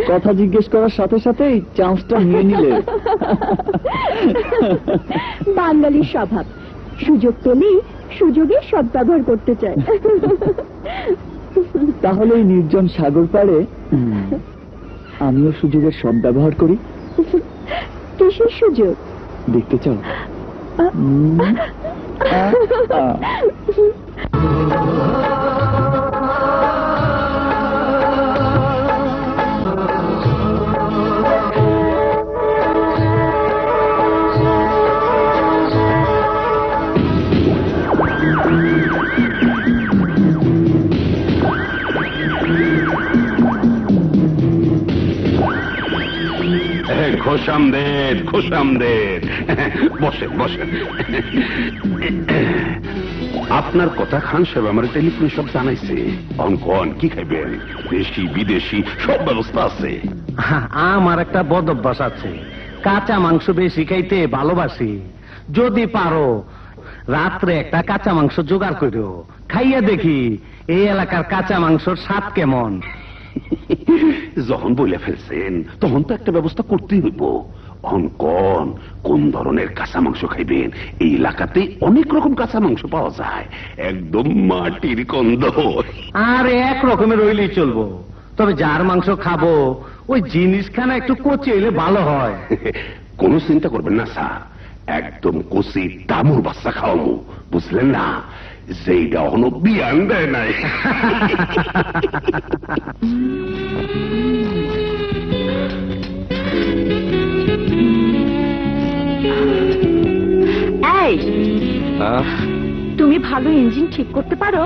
Speaker 11: কথা জিজ্ঞেস করার সাথে সাথে চান্সটা নিয়ে নিলে।
Speaker 4: বাঙালির স্বভাব, সুযোগ পেলেই সুযোগের সদ্ব্যবহার করতে চায়।
Speaker 11: তাহলে এই নির্জন সাগর পাড়ে আমিও সুযোগের সদ্ব্যবহার করি।
Speaker 4: কিসের সুযোগ
Speaker 11: দেখতে চাও?
Speaker 9: খোশামদেদ, খোশামদেদ। বসেন বসেন। আপনার কথা খান সাহেব আমার টেলিফোনে সব জানাইছে। অঙ্কন কি খাইবেন? দেশি বিদেশি সব ব্যবস্থা আছে।
Speaker 2: আমার একটা বদ অভ্যাস আছে, কাঁচা মাংস বেশি খাইতে ভালোবাসি। যদি পারো রাত্রে একটা কাঁচা মাংস জোগাড় করো, খাইয়া দেখি এই এলাকার কাঁচা মাংসর স্বাদ কেমন।
Speaker 9: যখন বলে ফেলছেন তখন তো একটা ব্যবস্থা করতেই হইব। অঙ্কন কোন ধরনের কাঁচা মাংস খাইবেন? এই এলাকাতে অনেক রকম কাঁচা মাংস পাওয়া যায়, একদম মাটির গন্ধ।
Speaker 2: আর এক রকমের রইলেই চলবো, তবে যার মাংস খাবো ওই জিনিসখানা একটু কচি হইলে ভালো হয়।
Speaker 9: কোনো চিন্তা করবেন না স্যার, একদম কচি দামুর বাচ্চা খাওয়াবো, বুঝলেন না? যেইটা এখনো বিয়ান দেয় নাই।
Speaker 4: এই, তুমি ভালো ইঞ্জিন ঠিক করতে পারো?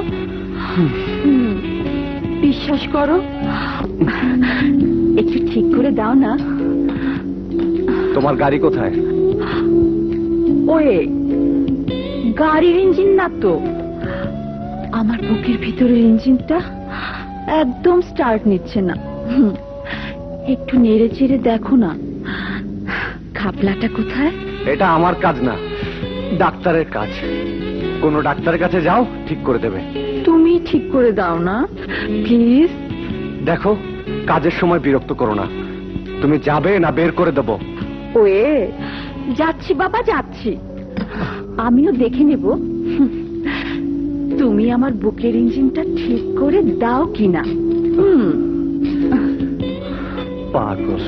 Speaker 4: বিশ্বাস করো, একটু ঠিক করে দাও না।
Speaker 6: তোমার গাড়ি কোথায়?
Speaker 4: ওয়ে, গাড়ির ইঞ্জিন না তো, আমার বুকের ভিতরের ইঞ্জিনটা একদম স্টার্ট নিচ্ছে না। একটু নেড়ে চেড়ে দেখো না, খাপলাটা কোথায়?
Speaker 6: এটা আমার কাজ না, ডাক্তারের কাজ। কোন ডাক্তারের কাছে যাও, ঠিক করে দেবে।
Speaker 4: তুমি ঠিক করে দাও না প্লিজ।
Speaker 6: দেখো, কাজের সময় বিরক্ত করো না। তুমি যাবে না বের করে দেবো?
Speaker 4: ওয়ে, যাচ্ছি বাবা, যাচ্ছি। আমিও দেখে নেব তুমি আমার বুকের ইঞ্জিনটা ঠিক করে দাও কিনা।
Speaker 6: পাগল।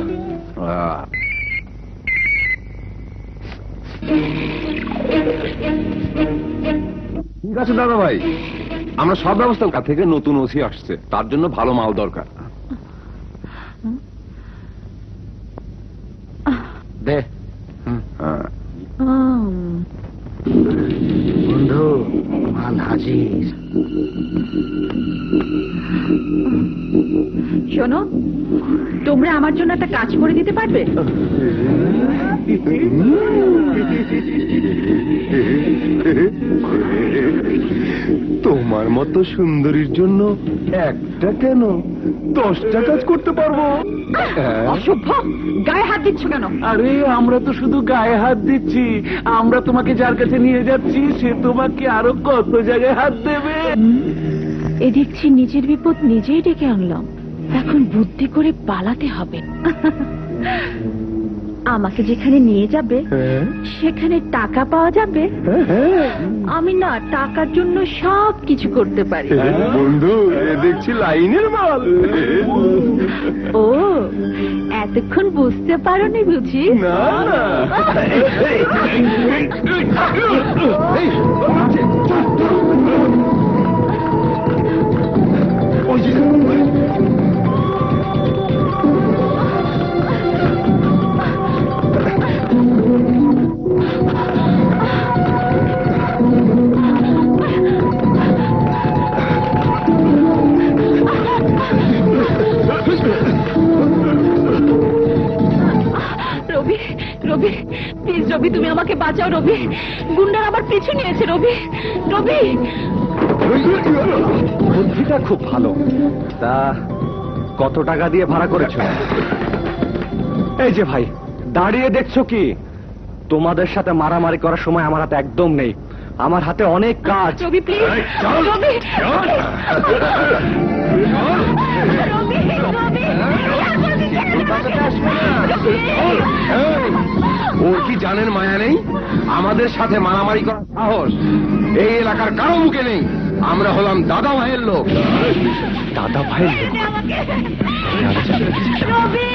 Speaker 5: ঠিক আছে দাদা ভাই, আমরা সব ব্যবস্থা থেকে নতুন ওসি আসছে, তার জন্য ভালো মাল দরকার।
Speaker 2: দে বন্ধু, মাল হাজির।
Speaker 4: শোনো, তোমরা আমার জন্য একটা কাজ করে দিতে পারবে?
Speaker 6: তোমার মতো সুন্দরীর জন্য একটা কেন 10টা কাজ করতে পারবো।
Speaker 4: অসভ্য, গায়ে হাত দিচ্ছ কেন?
Speaker 2: আরে আমরা তো শুধু গায়ে হাত দিচ্ছি, আমরা তোমাকে যার কাছে নিয়ে যাচ্ছি সে তোমাকে আরো কত জায়গায় হাত দেবে।
Speaker 4: এ দেখছি নিজের বিপদ নিজেই ডেকে আনলাম, এখন বুদ্ধি করে পালাতে হবে। আমাকে যেখানে নিয়ে যাবে সেখানে টাকা পাওয়া যাবে। আমি না টাকার জন্য সব কিছু করতে পারি।
Speaker 6: বন্ধু, এ দেখছি লাইনের মাল।
Speaker 4: ও, এতক্ষণ বুঝতে পারোনি বুঝি?
Speaker 6: না না,
Speaker 4: রবি, রবি প্লিজ রবি, তুমি আমাকে বাঁচাও রবি, গুন্ডার আমার পিছু নিয়েছে রবি, রবি।
Speaker 5: বুদ্ধিটা খুব ভালো। তা কত টাকা দিয়ে ভাড়া করেছো? এই যে ভাই, দাঁড়িয়ে দেখছো কি? তোমাদের সাথে মারামারি করার সময় আমার হাতে একদম নেই, আমার হাতে অনেক কাজ।
Speaker 4: রবি প্লিজ, রবি,
Speaker 6: ওর কি জানেন মায়া নেই? আমাদের সাথে মারামারি করার সাহস এই এলাকার কারো মুখে নেই। আমরা হলাম দাদা ভাইয়ের লোক। দাদা ভাইয়ের লোক?
Speaker 13: রবি,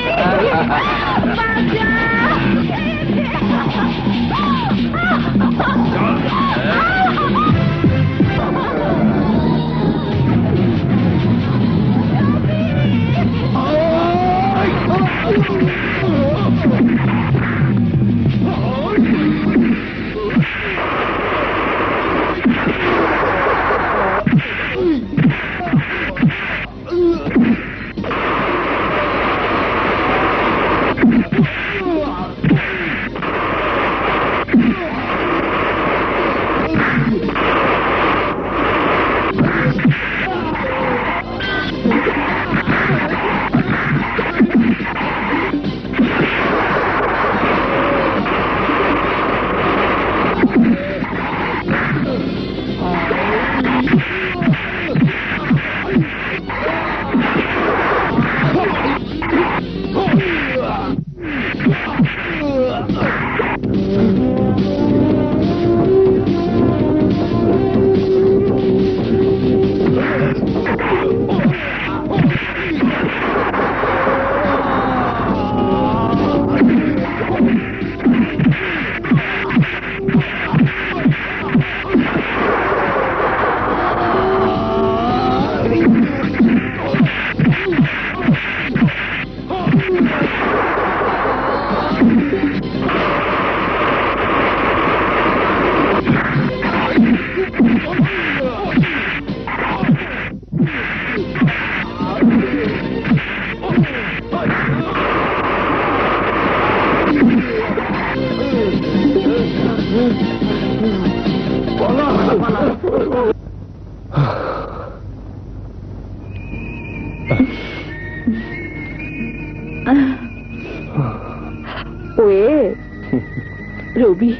Speaker 4: Robi,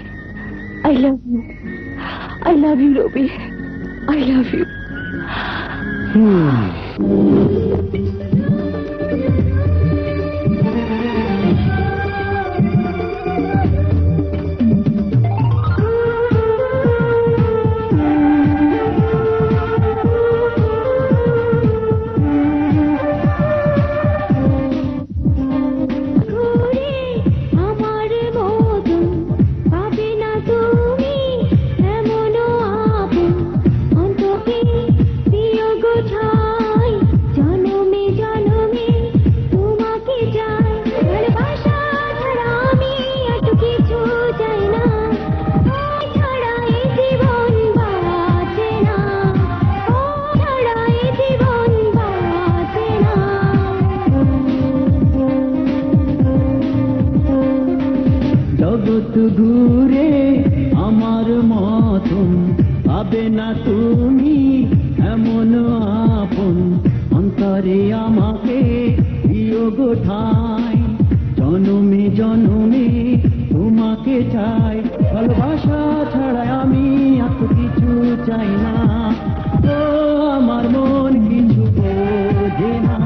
Speaker 4: I love you. I love you, Robi. I love you.
Speaker 13: জানো
Speaker 12: ঘুরে আমার মতন পাবে না তুমি এমন আপন অন্তরে আমাকে বিয়োগ ঠাই জনমে জনমে তোমাকে চাই ভালোবাসা ছাড়া আমি এত কিছু চাই না ও আমার মন কিছু বোঝে না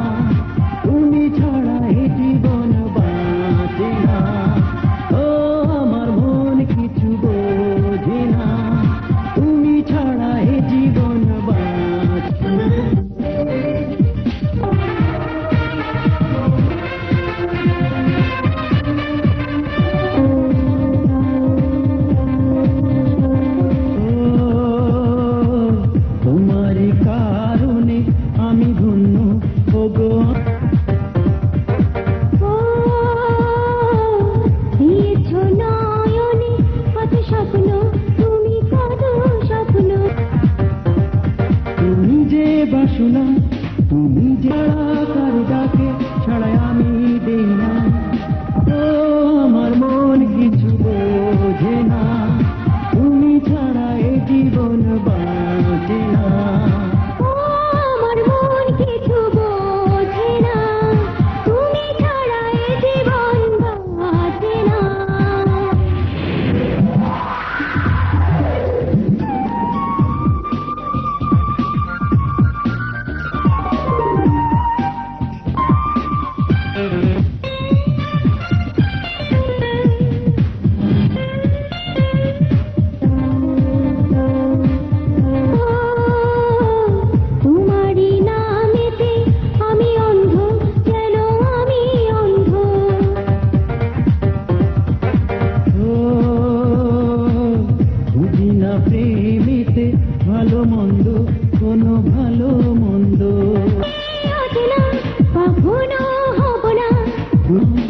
Speaker 12: তুমি ছাড়া এই জীবন বাঁচে না ও আমার মন কিছু বোঝে না তুমি ছাড়া এই জীবন বাঁচে না বাসনা তুমি যারা কার ডাকে ছাড়াই আমি দেই না ও আমার মন কিছু বোঝে না তুমি ছাড়া এই জীবন বাঁচে না
Speaker 13: আমার মন কিছু বোঝে না তুমি ছাড়া এই জীবন বাঁচে না তোমারই নামেতে আমি অন্ধ যেন আমি অন্ধ
Speaker 12: বুঝি না প্রেমিতে ভালো মন্দ কোনো ভালো মন্দ
Speaker 13: অচেনা কখনো হব না তুমি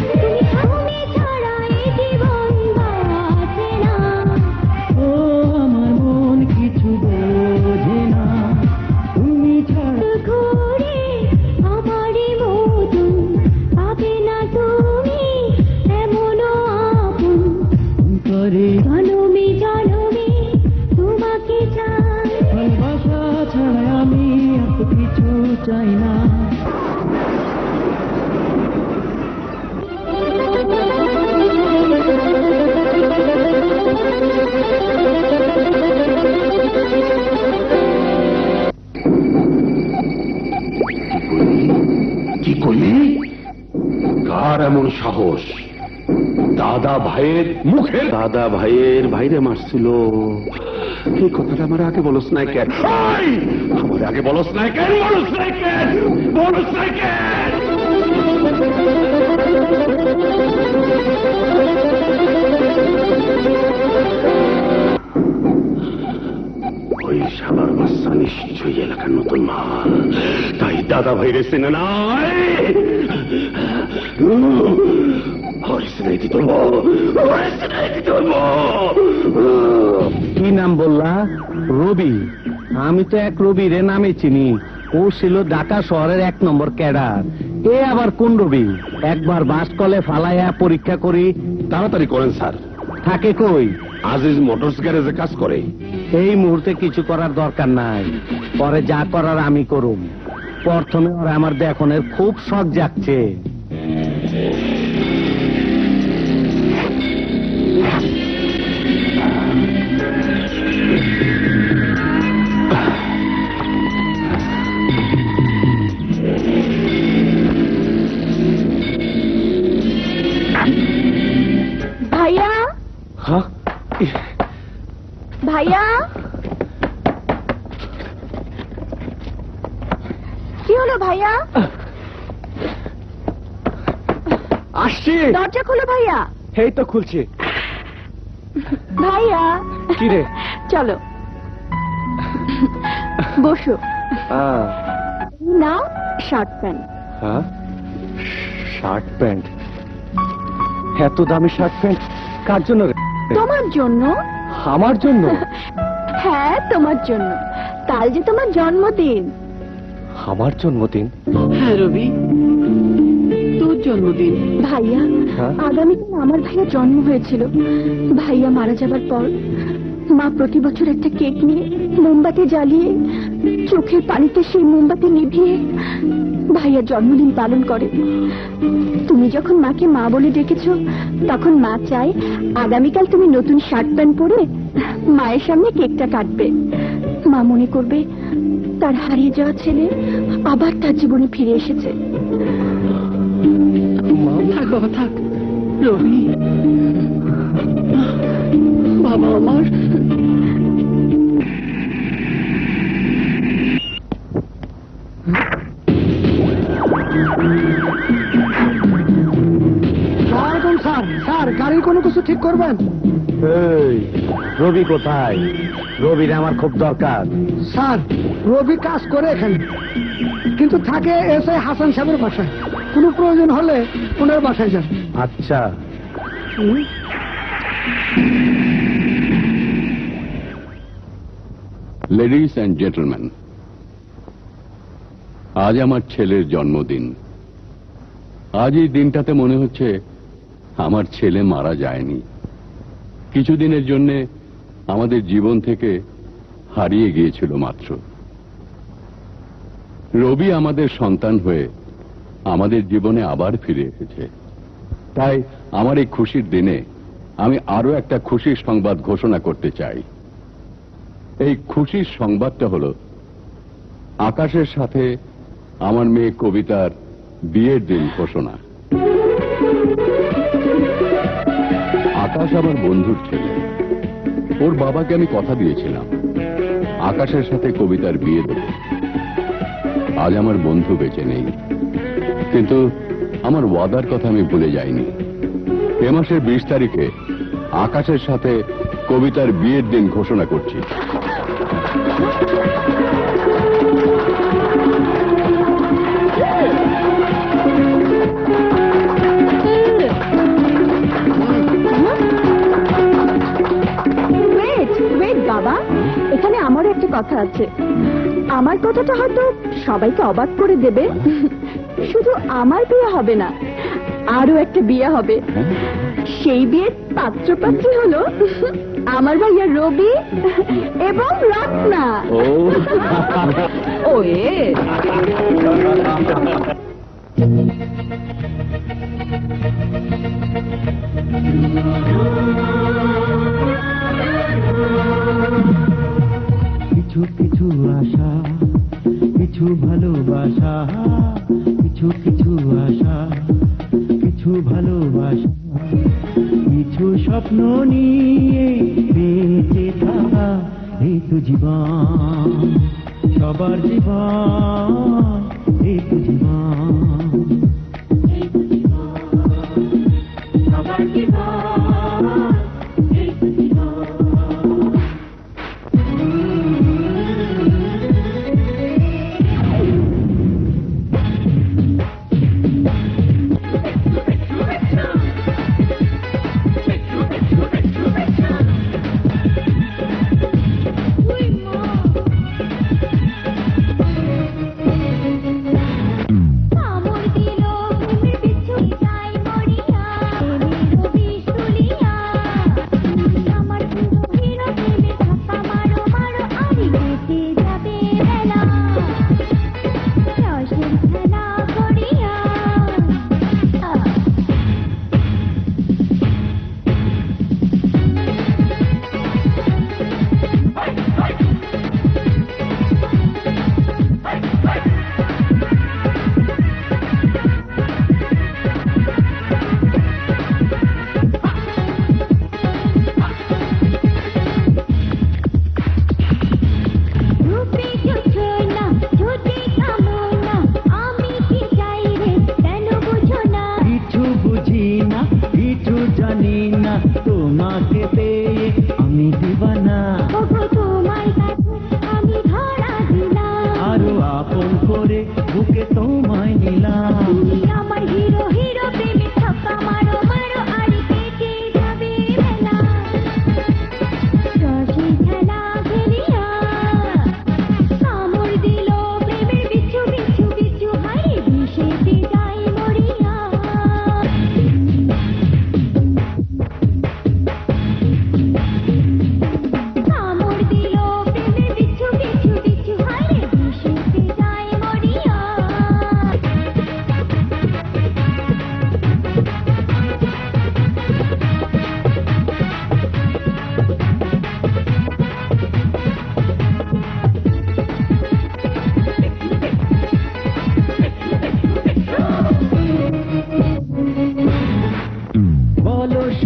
Speaker 13: ছাড়া এই জীবন বাঁচে না
Speaker 12: ও আমার মন কিছু বোঝে না তুমি ছাড়া
Speaker 13: ঘুরে আমারই মতন পাবে না তুমি এমন আপন
Speaker 12: করে
Speaker 13: জনমে জনমে তোমাকে চাই
Speaker 12: ভালোবাসা ছাড়া আমি এত কিছু চাই না
Speaker 9: কি করলি? কার এমন সাহস? দাদা ভাইয়ের মুখে দাদা ভাইয়ের ভাইরে মারছিল। এই কথাটা আমার আগে বলস নাই কেন? আমার আগে বলস নাই কেন? বলস নাই কেন? বলস নাই কেন? ওই শালার বাচ্চা নিশ্চয়ই এলাকার নতুন মাল, তাই দাদা ভাইরে চেনে নাই।
Speaker 2: কি নাম বললা? রবি? আমি তো এক রবি রে নামে চিনি। ও ছিল ঢাকা শহরের 1 নম্বর ক্যাডার। এ আবার কোন রবি? একবার বাস কলে ফালাইয়া পরীক্ষা করি।
Speaker 9: তাড়াতাড়ি করেন স্যার।
Speaker 2: থাকে কই?
Speaker 9: আজিজ মোটরস গ্যারেজে কাজ করে।
Speaker 2: এই মুহূর্তে কিছু করার দরকার নাই, পরে যা করার আমি করুম। প্রথমে ওরা আমার দেখনের খুব শখ জাগছে।
Speaker 13: ভাইয়া ভাইয়া কি হলো ভাইয়া?
Speaker 6: আসছি।
Speaker 13: দরজা খোলো ভাইয়া।
Speaker 6: এই তো খুলছি।
Speaker 13: ভাইয়া
Speaker 6: কি রে?
Speaker 13: চলো বসো। নাও শার্ট প্যান্ট।
Speaker 6: হ্যাঁ, শার্ট প্যান্ট? এত দামি শার্ট প্যান্ট কার জন্য রে?
Speaker 13: তোমার জন্য।
Speaker 6: আমার জন্য?
Speaker 13: হ্যাঁ তোমার জন্য, কাল যে তোমার জন্মদিন।
Speaker 6: আমার জন্মদিন?
Speaker 4: হ্যাঁ রবি, তোর জন্মদিন।
Speaker 13: ভাইয়া, আগামীকাল আমার ভাইয়া জন্ম হয়েছিল। ভাইয়া মারা যাবার পর মা প্রতি বছর একটা কেক নিয়ে মোমবাতি জ্বালিয়ে চোখের পানিতে সেই মোমবাতি নিভিয়ে ভাইয়ার জন্মদিন পালন করে। তুমি যখন মাকে মা বলে ডেকেছো, তখন মা চায় আগামীকাল তুমি নতুন শার্ট প্যান্ট পরে মায়ের সামনে কেকটা কাটবে। মা মনে করবে তার হারিয়ে যাওয়া ছেলে আবার তার জীবনে ফিরে এসেছে।
Speaker 4: থাক বাবা, থাক। রবি, বাবা আমার।
Speaker 10: স্যার, স্যার গাড়ির কোনো কিছু ঠিক করবেন?
Speaker 2: এই রবি কোথায়? রবির আমার খুব দরকার।
Speaker 10: স্যার, রবি কাজ করে এখানে, কিন্তু থাকে এসআই হাসান সাহেবের বাসায়। কোনো প্রয়োজন হলে ওনার বাসায় যান।
Speaker 2: আচ্ছা।
Speaker 9: লেডিস অ্যান্ড জেন্টলম্যান, আজ আমার ছেলের জন্মদিন। আজ এই দিনটাতে মনে হচ্ছে আমার ছেলে মারা যায়নি, কিছুদিনের জন্য আমাদের জীবন থেকে হারিয়ে গিয়েছিল মাত্র। রবি আমাদের সন্তান হয়ে আমাদের জীবনে আবার ফিরে এসেছে। তাই আমার এই খুশির দিনে আমি আরো একটা খুশির সংবাদ ঘোষণা করতে চাই। এই খুশির সংবাদটা হলো, আকাশের সাথে আমার মেয়ে কবিতার বিয়ের দিন ঘোষণা। আকাশ আমার বন্ধুর ছেলে। ওর বাবাকে আমি কথা দিয়েছিলাম আকাশের সাথে কবিতার বিয়ে দেব। আজ আমার বন্ধু বেঁচে নেই, কিন্তু আমার ওয়াদার কথা আমি ভুলে যাইনি। এ মাসের 20 তারিখে আকাশের সাথে কবিতার বিয়ের দিন ঘোষণা করছি।
Speaker 13: বাবা, এখানে আমারও একটা কথা আছে। আমার কথাটা হয়তো সবাইকে অবাক করে দেবে। শুধু আমার বিয়ে হবে না, আরো একটা বিয়ে হবে। সেই বিয়ের পাত্রপাত্রী হলো আমার ভাইয়া রবি এবং রত্না।
Speaker 12: কিছু কিছু আশা, কিছু ভালোবাসা, কিছু কিছু আশা, কিছু ভালোবাসা, কিছু স্বপ্ন নিয়ে বেঁচে থাকা, এই তো জীবন, সবার জীবন, এই তো জীবন, সবার জীবন, এই তো জীবন।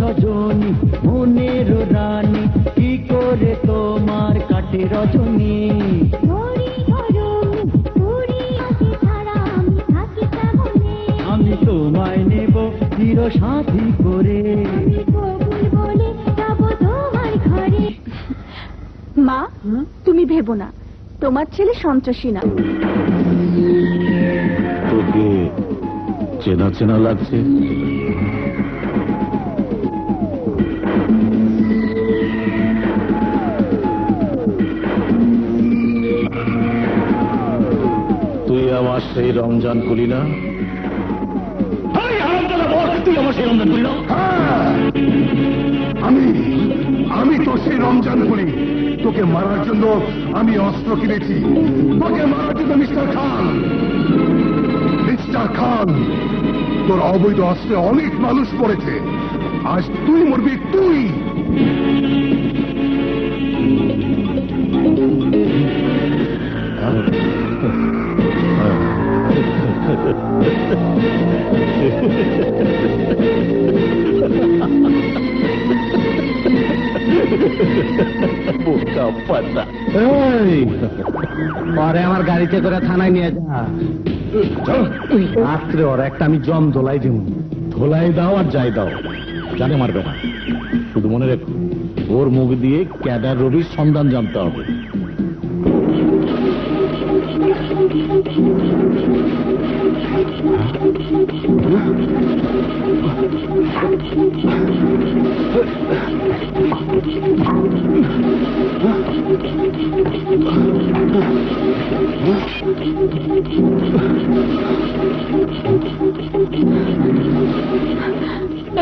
Speaker 12: সজনী মনের রানী কি করে তোমার কাটে রজনী আমি তোমায় নেব চির সাথী করে
Speaker 13: মা তুমি ভেবো না, তোমার ছেলে সন্ত্রাসী না।
Speaker 3: তোকে চেনা চেনা লাগছে। তুই আমার সেই রমজান করি না? তুই আমার সেই রমজান করি না?
Speaker 1: আমি তো সেই রমজান করি। তোকে মারার জন্য আমি অস্ত্র কিনেছি, তোকে মারার জন্য মিস্টার খান, তোর অবৈধ অস্ত্রে অনেক মানুষ পড়েছে, আজ তুই মরবি, তুই।
Speaker 2: পরে আমার গাড়িতে করে থানায় নিয়ে যা। রাত্রে ওর একটা আমি জম ধোলাই দিব।
Speaker 3: ধোলাই দাও আর যাই দাও, জানে মারবে না। শুধু মনে রেখো, ওর মুখ দিয়ে ক্যাডার রবির সন্ধান জানতে হবে।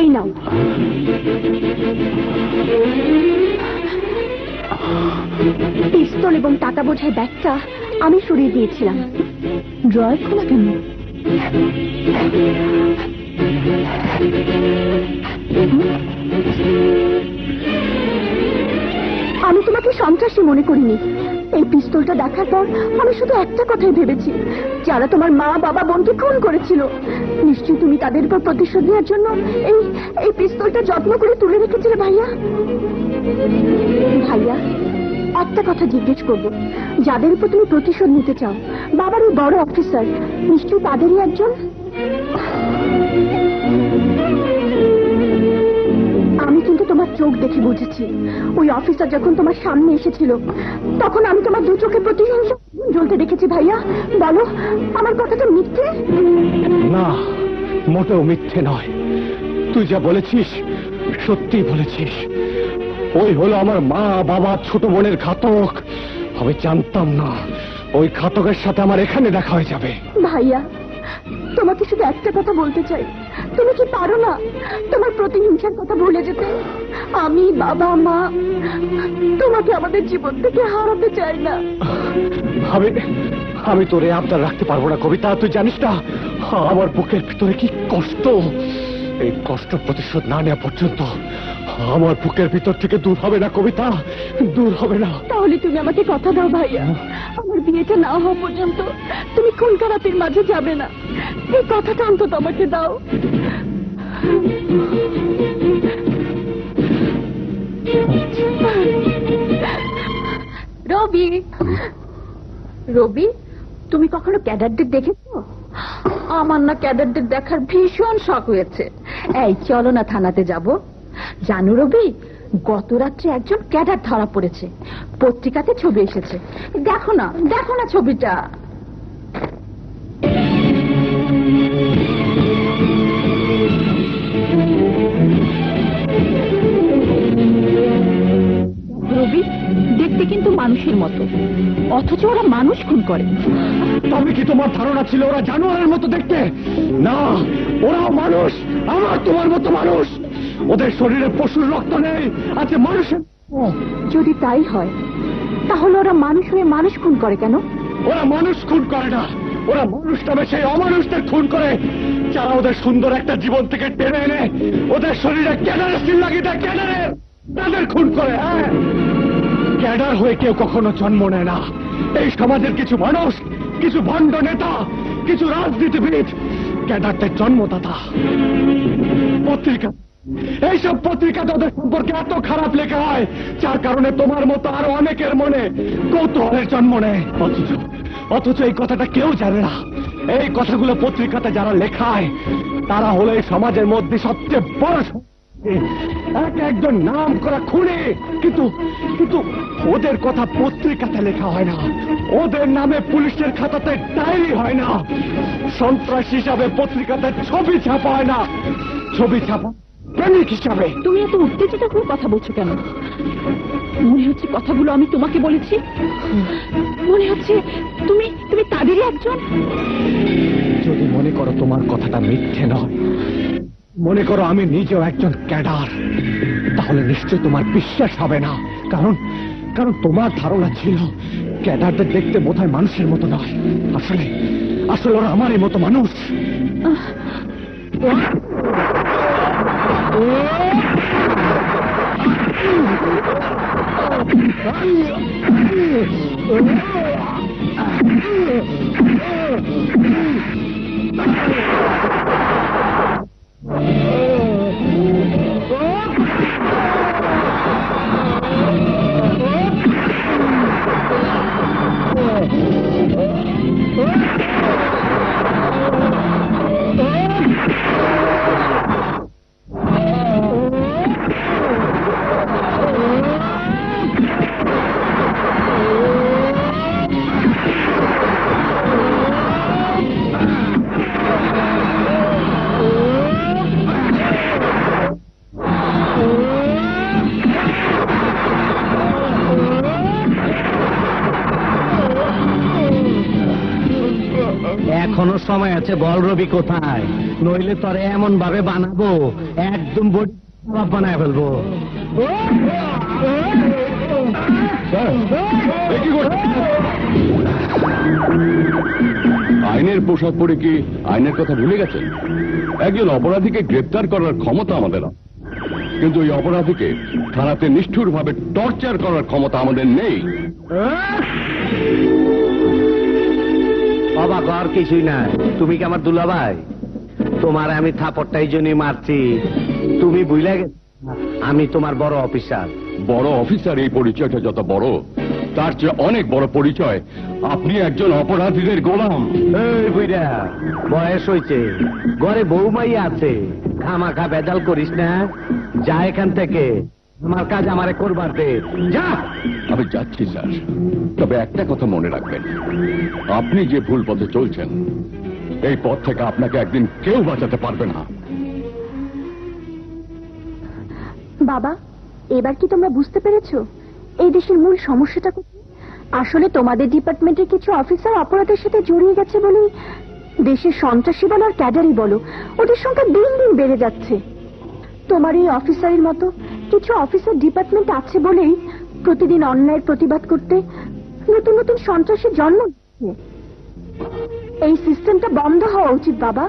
Speaker 13: এই নাও। পিস্তল এবং টাকা বোঝাই ব্যাগটা আমি সরিয়ে দিয়েছিলাম। ড্রয়ার খোলা কেন? আমি তোমাকে সন্ত্রাসী মনে করিনি। এই পিস্তলটা দেখার পর আমি শুধু একটা কথাই ভেবেছি, যারা তোমার মা বাবা বোনকে খুন করেছিল, নিশ্চয়ই তুমি তাদের উপর প্রতিশোধ নেওয়ার জন্য এই পিস্তলটা যত্ন করে তুলে রেখেছিলে। ভাইয়া একটা কথা জিজ্ঞেস করবো, যাদের উপর তুমি প্রতিশোধ নিতে চাও, বাবার ওই বড় অফিসার নিশ্চয়ই তাদেরই একজন? আমি কিন্তু তোমার চোখ দেখে বুঝেছি, ওই অফিসার যখন তোমার সামনে এসেছিল তখন আমি তোমার দু চোখে প্রতিহিংসা জ্বলতে দেখেছি। ভাইয়া বলো, আমার কথাটা মিথ্যে?
Speaker 6: না, মোটেও মিথ্যে নয়। তুই যা বলেছিস সত্যি বলেছিস। ওই হলো আমার মা বাবা ছোট বোনের ঘাতক। আমি জানতাম না ওই ঘাতকের সাথে আমার এখানে দেখা হয়ে যাবে।
Speaker 13: ভাইয়া তোমাকে শুধু একটা কথা বলতে চাই, তুমি কি পারো না তোমার প্রতিহিংসার কথা ভুলে যেতে? আমি বাবা মা তোমাকে আমাদের জীবন থেকে হারাতে চাই না।
Speaker 6: আমি তোরে আবদার রাখতে পারবো না কবিতা। তুই জানিস না আমার বুকের ভিতরে কি কষ্ট। এই কষ্ট প্রতিশোধ না নেওয়া পর্যন্ত আমার বুকের ভিতর থেকে দূর হবে না কবিতা, দূর হবে না।
Speaker 13: তাহলে তুমি আমাকে কথা দাও ভাইয়া, আমার বিয়েটা না হওয়া পর্যন্ত তুমি খুন খারাপের মাঝে যাবে না। এই কথাটা অন্তত আমাকে দাও। রবি, রবি তুমি কখনো ক্যাডারদের দেখেছো? আমার না ক্যাডারদের দেখার ভীষণ শখ হয়েছে। এই চলো না থানাতে যাব। জানো রবি, গত রাত্রে একজন ক্যাডার ধরা পড়েছে, পত্রিকাতে ছবি এসেছে। দেখো না ছবিটা। রবি দেখতে কিন্তু মানুষের মতো, অথচ ওরা মানুষ খুন করে।
Speaker 6: তবে কি তোমার ধারণা ছিল ওরা জানোয়ারের মতো দেখতে? না, ওরাও মানুষ, আমার তোমার মতো মানুষ। ওদের শরীরে পশুর রক্ত নেই, আছে মানুষের।
Speaker 13: যদি তাই হয় তাহলে ওরা মানুষ হয়ে মানুষ খুন করে কেন?
Speaker 6: ওরা মানুষ খুন করে না, ওরা মানুষ নামে সেই অমানুষদের খুন করে, যারা ওদের সুন্দর একটা জীবন থেকে টেনে এনে ওদের শরীরে ক্যাডারের সিল লাগিয়ে দেয়। ক্যাডারের তাদের খুন করে। হ্যাঁ, ক্যাডার হয়ে কেউ কখনো জন্ম নেয় না। এই সমাজের কিছু মানুষ, কিছু ভণ্ড নেতা, কিছু রাজনীতিবিদ ক্যাডারদের জন্মদাতা। এইসব পত্রিকাতে ওদের সম্পর্কে এত খারাপ লেখা হয়, যার কারণে তোমার মতো আরো অনেকের মনে কৌতূহলের জন্ম নেয়। অথচ এই কথাটা কেউ জানে না। এই কথাগুলো পত্রিকাতে যারা লেখায় তারা হলো এই সমাজের মধ্যে সবচেয়ে বড় এক একজন নাম করা খুনি। কিন্তু কিন্তু ওদের কথা পত্রিকাতে লেখা হয় না, ওদের নামে পুলিশের খাতাতে ডায়েরি হয় না, সন্ত্রাস হিসাবে পত্রিকাতে ছবি ছাপা হয় না, ছবি ছাপা প্রেমিক হিসাবে।
Speaker 4: তুমি এত উত্তেজিত করে কথা বলছো কেন? মনে হচ্ছে কথাগুলো আমি তোমাকে বলেছি। মনে হচ্ছে তুমি তুমি তাদেরই একজন।
Speaker 6: যদি মনে করো তোমার কথাটা মিথ্যে নয়, মনে করো আমি নিজেও একজন ক্যাডার, তাহলে নিশ্চয় তোমার বিশ্বাস হবে না। কারণ কারণ তোমার ধারণা ছিল ক্যাডারদের দেখতে বোধহয় মানুষের মতো নয়, আসলে আসলে ওরা আমারই মতো মানুষ।
Speaker 2: এখনো সময় আছে, বল রবি কোথায়? নইলে তোরে এমন ভাবে বানাবো একদম বডি বানায় ফেলবো।
Speaker 9: আইনের পোশাক পরে কি আইনের কথা ভুলে গেছেন? একজন অপরাধীকে গ্রেপ্তার করার ক্ষমতা আমাদের আছে, কিন্তু ওই অপরাধীকে থানাতে নিষ্ঠুরভাবে টর্চার করার ক্ষমতা আমাদের নেই।
Speaker 2: অবাক আর কিছুই নাই। তুমি কি আমার দুলাভাই? তোমার আমি থাপড়টাই জন্যই মারছি, তুমি বুঝলে গেছো আমি তোমার বড় অফিসার।
Speaker 9: বড় অফিসার এই পরিচয়টা যত বড়, তার চেয়ে অনেক বড় পরিচয় আপনি একজন অপরাধীদের গোলাম।
Speaker 2: এই বুইড়া, বয়স হয়েছে, ঘরে বৌমাই আছে, খামাখা বেজাল করিস না। যা এখান থেকে, আমার কাজ আমারে করবার দে, যা।
Speaker 9: আমি যাচ্ছি স্যার, তবে একটা কথা মনে রাখবেন, আপনি যে ভুল পথে চলছেন এই পথ থেকে আপনাকে একদিন কেউ বাঁচাতে পারবে না।
Speaker 13: বাবা, এবার কি তোমরা বুঝতে পেরেছো এই দেশের মূল সমস্যাটা কোথায়? আসলে তোমাদের ডিপার্টমেন্টের কিছু অফিসার অপরাধের সাথে জড়িয়ে গেছে বলেই দেশের সন্ত্রাসী বলো আর ক্যাডারই বলো, ওদের সংখ্যা দিন দিন বেড়ে যাচ্ছে। তোমার এই অফিসারের মতো কিছু অফিসার ডিপার্টমেন্ট আছে বলেই প্রতিদিন অন্যায়ের প্রতিবাদ করতে নতুন নতুন সন্ত্রাসীর জন্ম দিচ্ছে। এই সিস্টেমটা বন্ধ হওয়া উচিত বাবা,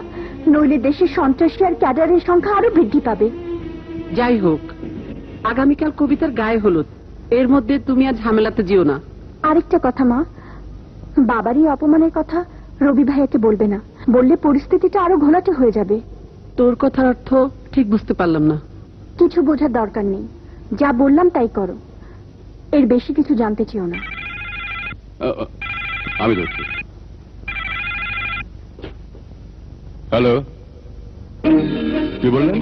Speaker 13: নইলে দেশের সন্ত্রাসী আর ক্যাডারের সংখ্যা আরো বৃদ্ধি পাবে।
Speaker 14: যাই হোক, আগামীকাল কবিতার গায়ে হলুদ, এর মধ্যে তুমি আর ঝামেলাতে যেও না।
Speaker 13: আরেকটা কথা মা, বাবারই অপমানের কথা রবি ভাইয়াকে বলবে না, বললে পরিস্থিতিটা আরো ঘোলাটে হয়ে যাবে।
Speaker 14: তোর কথার অর্থ ঠিক বুঝতে পারলাম না।
Speaker 13: কিছু বোঝার দরকার নেই, যা বললাম তাই করো, এর বেশি কিছু জানতে চেও না।
Speaker 9: আমি ধরছি। হ্যালো, কি বললেন?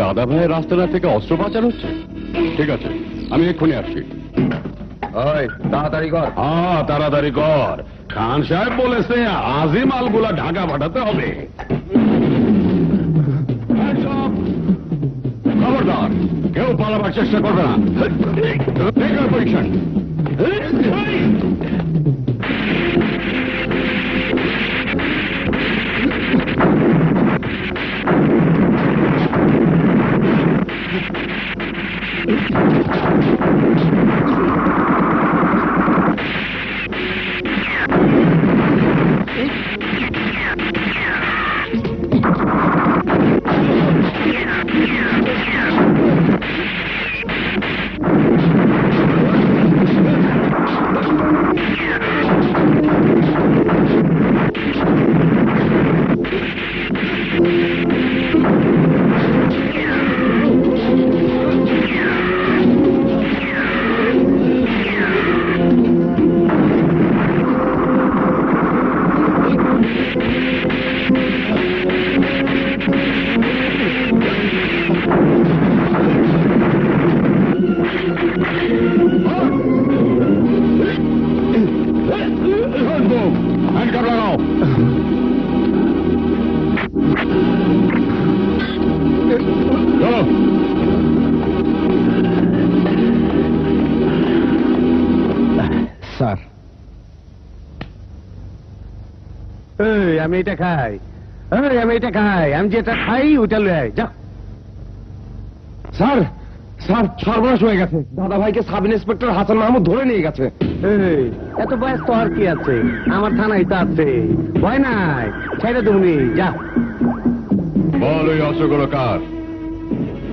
Speaker 9: দাদা ভাইয়ের রাস্তা থেকে অস্ত্র পাচার হচ্ছে? ঠিক আছে, আমি এক্ষুনি আসছি।
Speaker 6: তাড়াতাড়ি কর।
Speaker 9: হ্যাঁ, তাড়াতাড়ি কর। খান সাহেব বলেছে আজই মালগুলা ঢাকা পাঠাতে হবে। খবরদার, কেউ পালাবার চেষ্টা করবে না। পজিশন।
Speaker 2: আমি এটা খাই, আমি এটা খাই, আমি যেটা খাই ওইটা লয়ে আয়, যা।
Speaker 6: স্যার স্যার সর্বনাশ হয়ে গেছে, দাদা ভাইকে সাব ইন্সপেক্টর হাসান মাহমুদ ধরে নিয়ে গেছে।
Speaker 2: এই, এত বয়স তো আর কি আছে, আমার থানায় তো আছে, ভয় নাই, ছেড়ে তুমি, যা।
Speaker 9: বল ওই অস্ত্রগুলো কার?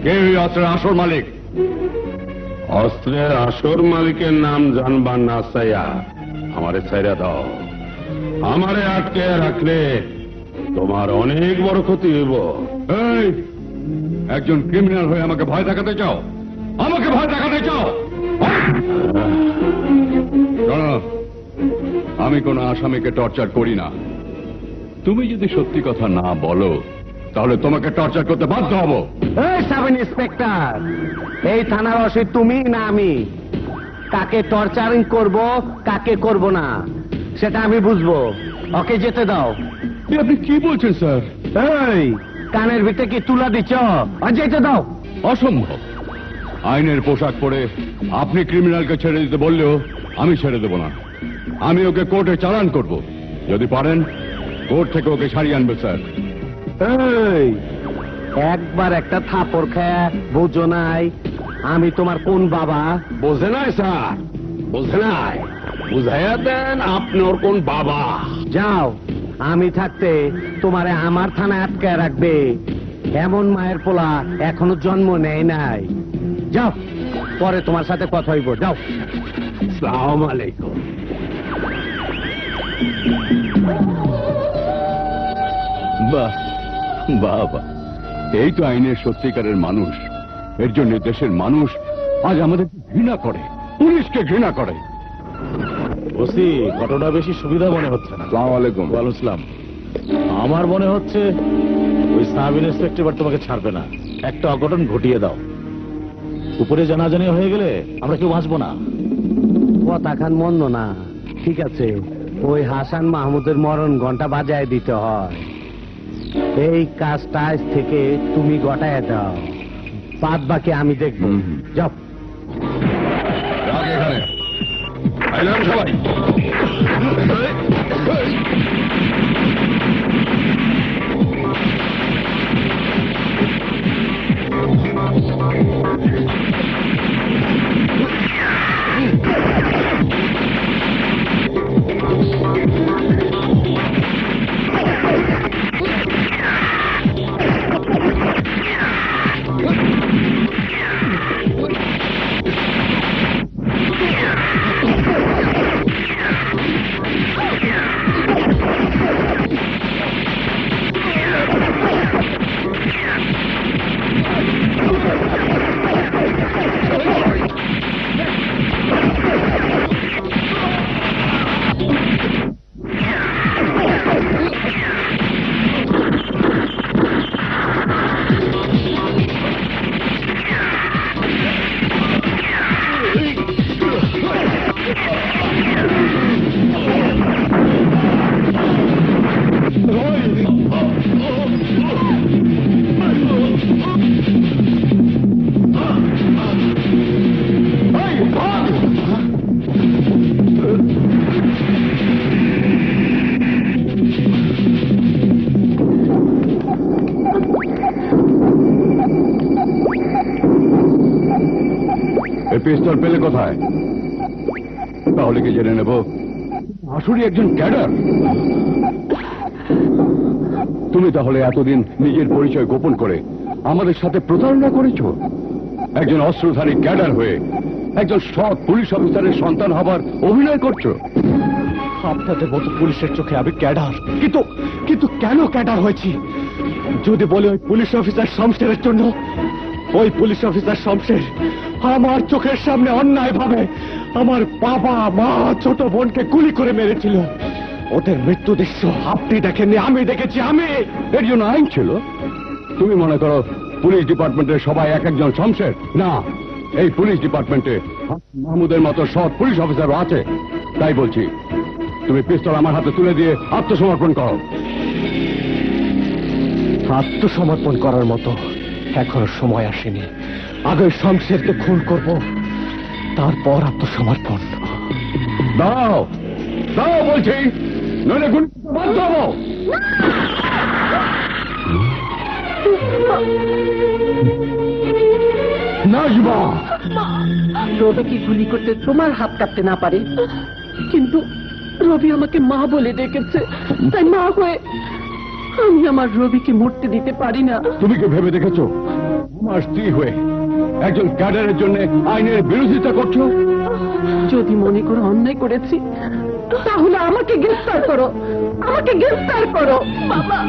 Speaker 9: কে ওই অস্ত্রের আসল মালিক? অস্ত্রের আসল মালিকের নাম জানবার না চাইয়া আমারে ছেড়ে দাও। আমারে আটকে রাখলে তোমার অনেক বড় ক্ষতি হইব। এই, একজন ক্রিমিনাল হয়ে আমাকে ভয় দেখাতে চাও? আমাকে ভয় দেখাতে চাও? শোনো, আমি কোন আসামিকে টর্চার করি না। তুমি যদি সত্যি কথা না বলো তাহলে তোমাকে টর্চার করতে বাধ্য হব।
Speaker 2: এই সাব ইন্সপেক্টর, এই থানার অসিত তুমি না আমি? কাকে টর্চারিং করব কাকে করব না সেটা আমি বুঝবো। ওকে যেতে দাও।
Speaker 9: আপনি কি বলছেন স্যার?
Speaker 2: এই, কানের ভিতরে কি তুলা দিচ্ছ? আর যেতে দাও।
Speaker 9: অসম্ভব। আইনের পোশাক পরে আপনি ক্রিমিনালকে ছেড়ে দিতে বললেও আমি ছেড়ে দেব না। আমি ওকে কোর্টে চালান করব। যদি পারেন কোর্ট থেকে ওকে সারিয়ে আনবে স্যার।
Speaker 2: এই, একবার একটা থাপড় খায় বুঝো নাই আমি তোমার কোন বাবা?
Speaker 9: বোঝে নাই স্যার, বোঝে নাই। বুঝাইয়া দেন আপনি ওর কোন বাবা।
Speaker 2: যাও, আমি থাকতে তোমারে আমার থানায় আটকায় রাখবে এমন মায়ের পোলা এখনো জন্ম নেয় নাই। যাও, পরে তোমার সাথে কথা হইব, যাও।
Speaker 9: আসসালামু আলাইকুম। বাহ বাবা, এই তো আইনের সত্যিকারের মানুষ। এর জন্য দেশের মানুষ আজ আমাদের ঘৃণা করে, পুলিশকে ঘৃণা করে।
Speaker 3: ওসি, ঘটনা বেশি সুবিধা মনে হচ্ছে না।
Speaker 9: আসসালামু আলাইকুম।
Speaker 3: ওয়ালাইকুম আসসালাম। আমার মনে হচ্ছে ওই সাব ইন্সপেক্টর তোমাকে ছাড়বে না। একটা অঘটন ঘটিয়ে দাও, উপরে জানাজানি হয়ে গেলে আমরা কেউ বাঁচবো না।
Speaker 2: কথা খান মন্দ না, ঠিক আছে। ওই হাসান মাহমুদের মরণ ঘন্টা বাজায় দিতে হয়। এই কাজটা আজ থেকে তুমি গটায় দাও, বাদ বাকি আমি দেখবো। যাও।
Speaker 9: এখানে আইলাম সবাই। পিস্তল পেলে কোথায়? তাহলে কি জেনে নেব আসলে একজন ক্যাডার? তুমি তাহলে এতদিন নিজের পরিচয় গোপন করে আমাদের সাথে প্রতারণা করেছো? একজন অস্ত্রধারী ক্যাডার হয়ে একজন সৎ পুলিশ অফিসারের সন্তান হবার অভিনয় করছো।
Speaker 6: আপনাদের মতো পুলিশের চোখে আমি ক্যাডার, কিন্তু কিন্তু কেন ক্যাডার হয়েছি? যদি বলে ওই পুলিশ অফিসার শমশেরের জন্য, ওই পুলিশ অফিসার শমশের আমার চোখের সামনে অন্যায় ভাবে আমার বাবা মা ছোট বোনকে গুলি করে মেরেছিল। ওদের মৃত্যু দৃশ্য আপনি দেখেননি, আমি দেখেছি। আমি
Speaker 9: এর জন্য আইন ছিল। তুমি মনে করো পুলিশ ডিপার্টমেন্টের সবাই এক একজন শমশের? না, এই পুলিশ ডিপার্টমেন্টে মাহমুদের মতো সৎ পুলিশ অফিসারও আছে। তাই বলছি, তুমি পিস্তল আমার হাতে তুলে দিয়ে আত্মসমর্পণ করো।
Speaker 6: আত্মসমর্পণ করার মতো এখনো সময় আসেনি। আগে শমশেরকে খুন করব, তারপর আত্মসমর্পণ।
Speaker 9: দাও দাও বলছি, নইলে গুলি বন্ধ হবো।
Speaker 14: নাজমা, রবি কি গুলি করতে তোমার হাত কাটতে না পারে? কিন্তু রবি আমাকে মা বলে ডেকেছে, তাই মা হয়ে আমি আমার রবিকে মরতে দিতে পারি না।
Speaker 9: তুমি কি ভেবে দেখেছো আমার স্ত্রী হয়ে একজন ক্যাডারের জন্য আইনের বিরোধিতা করছো?
Speaker 14: যদি মনে করো অন্যায় করেছি, তাহলে আমাকে গ্রেফতার করো, আমাকে গ্রেফতার করো বাবা।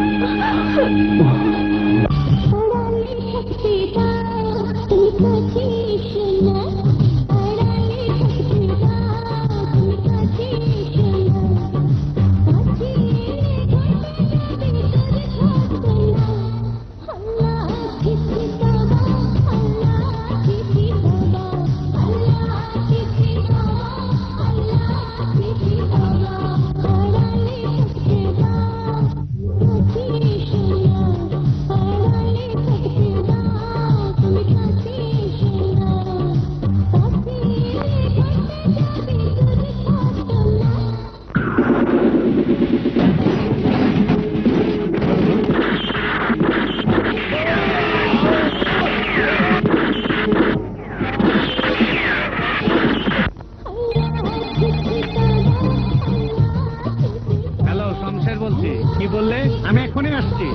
Speaker 2: হ্যালো, শমশের বলছি। কি বললে? আমি এখনই আসছি।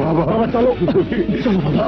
Speaker 1: বাবা বাবা চলো চলো বাবা।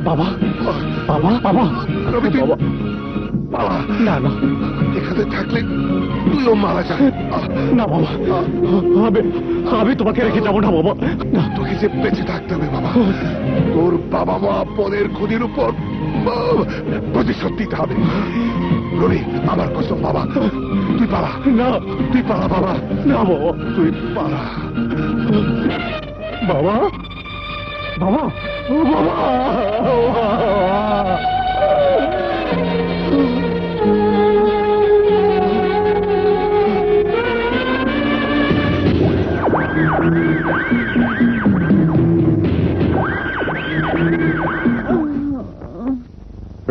Speaker 1: বাবা বাবা বাবা রবি বাবা বাবা না না এখানে থাকলে তুইও মারা যাবে না বাবা। আমি তোমাকে রেখে যাবো না বাবা। না তোকে যে বেঁচে থাকতে হবে বাবা। তোর বাবা মা পদের খুদির উপর প্রতিশোধ দিতে হবে। রবি আমার কসম বাবা, তুই পালা। না তুই পালা বাবা। না বাবা তুই পালা বাবা। বাবা ও বাবা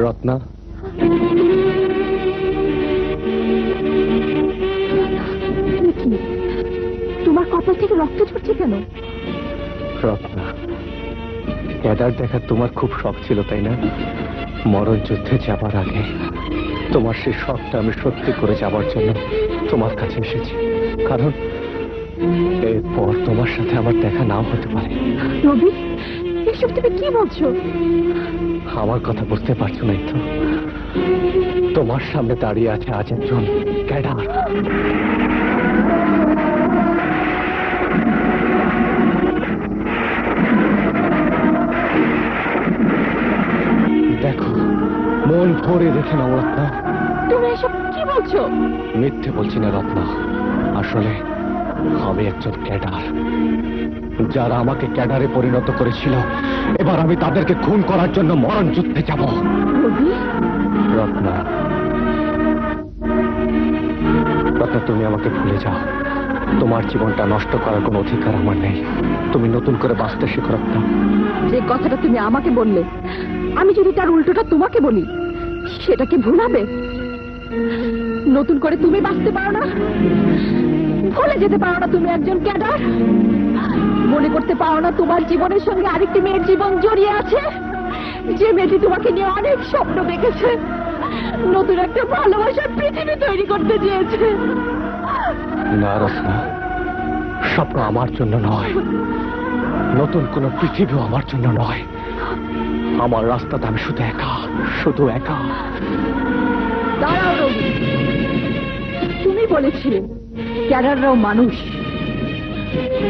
Speaker 5: রত্না,
Speaker 13: তোমার কপাল থেকে রক্ত ঝরছে কেন?
Speaker 5: রত্না, ক্যাডার দেখার তোমার খুব শখ ছিল তাই না? মরণ যুদ্ধে যাবার আগে তোমার সেই শখটা আমি সত্যি করে যাবার জন্য তোমার কাছে এসেছি। কারণ এরপর তোমার সাথে আমার দেখা নাও হতে পারে।
Speaker 13: রবি, এসব তুমি কি বলছো?
Speaker 5: আমার কথা বুঝতে পারছো না তো? তোমার সামনে দাঁড়িয়ে আছে আজ একজন ক্যাডার। দেখো, মন ভরে দেখে নাও রত্না।
Speaker 13: তুমি এসব কি বলছো?
Speaker 5: মিথ্যে বলছি না রত্না, আসলে আমি একজন ক্যাডার। যারা আমাকে ক্যাডারে পরিণত করেছিল, এবার আমি তাদেরকে খুন করার জন্য মরণ যুদ্ধে যাব। রত্না, রত্না তুমি আমাকে ভুলে যাও। তোমার জীবনটা নষ্ট করার কোনো অধিকার আমার নেই। তুমি নতুন করে বাঁচতে শেখো রত্না।
Speaker 13: যে কথাটা তুমি আমাকে বললে, আমি যদি তার উল্টোটা তোমাকে বলি, সেটাকে ভুলাবে?
Speaker 4: নতুন করে তুমি বাঁচতে পারো না? ভুলে যেতে পারো না তুমি একজন ক্যাডার? মনে করতে পারো না তোমার জীবনের সঙ্গে আরেকটি মেয়ের জীবন জড়িয়ে আছে, যে মেয়েটি তোমাকে নিয়ে অনেক স্বপ্ন দেখেছে, নতুন একটা ভালোবাসার পৃথিবী তৈরি করতে চেয়েছে?
Speaker 5: না রত্না, স্বপ্ন আমার জন্য নয়, নতুন কোন পৃথিবীও আমার জন্য নয়। আমার রাস্তাতে আমি শুধু একা, শুধু একা।
Speaker 4: দাঁড়াও রবি, তুমি বলেছিলে ক্যাডাররাও মানুষ,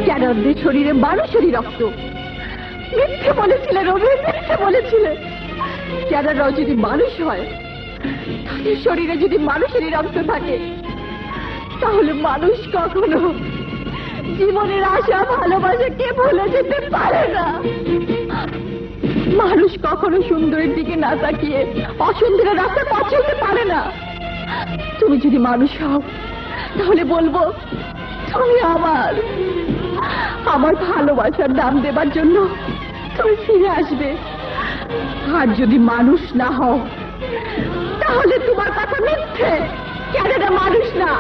Speaker 4: ক্যাডারদের শরীরে মানুষেরই রক্ত। মিথ্যে বলেছিলে রবি, মিথ্যে বলেছিলে। ক্যাডাররাও যদি মানুষ হয়, তাদের শরীরে যদি মানুষেরই রক্ত থাকে, তাহলে মানুষ কখনো জীবনের আশা ভালোবাসাকে ভুলে যেতে পারে না। মানুষ কখনো সুন্দরের দিকে না তাকিয়ে অসুন্দরের রাস্তা পথ চলতে পারে না। তুমি যদি মানুষ হও, তাহলে বলবো তুমি আমার ভালোবাসার দাম দেবার জন্য তুমি ফিরে আসবে। আর যদি মানুষ না হও, তাহলে তোমার কথা মিথ্যে। ক্যানাডা মানুষ না,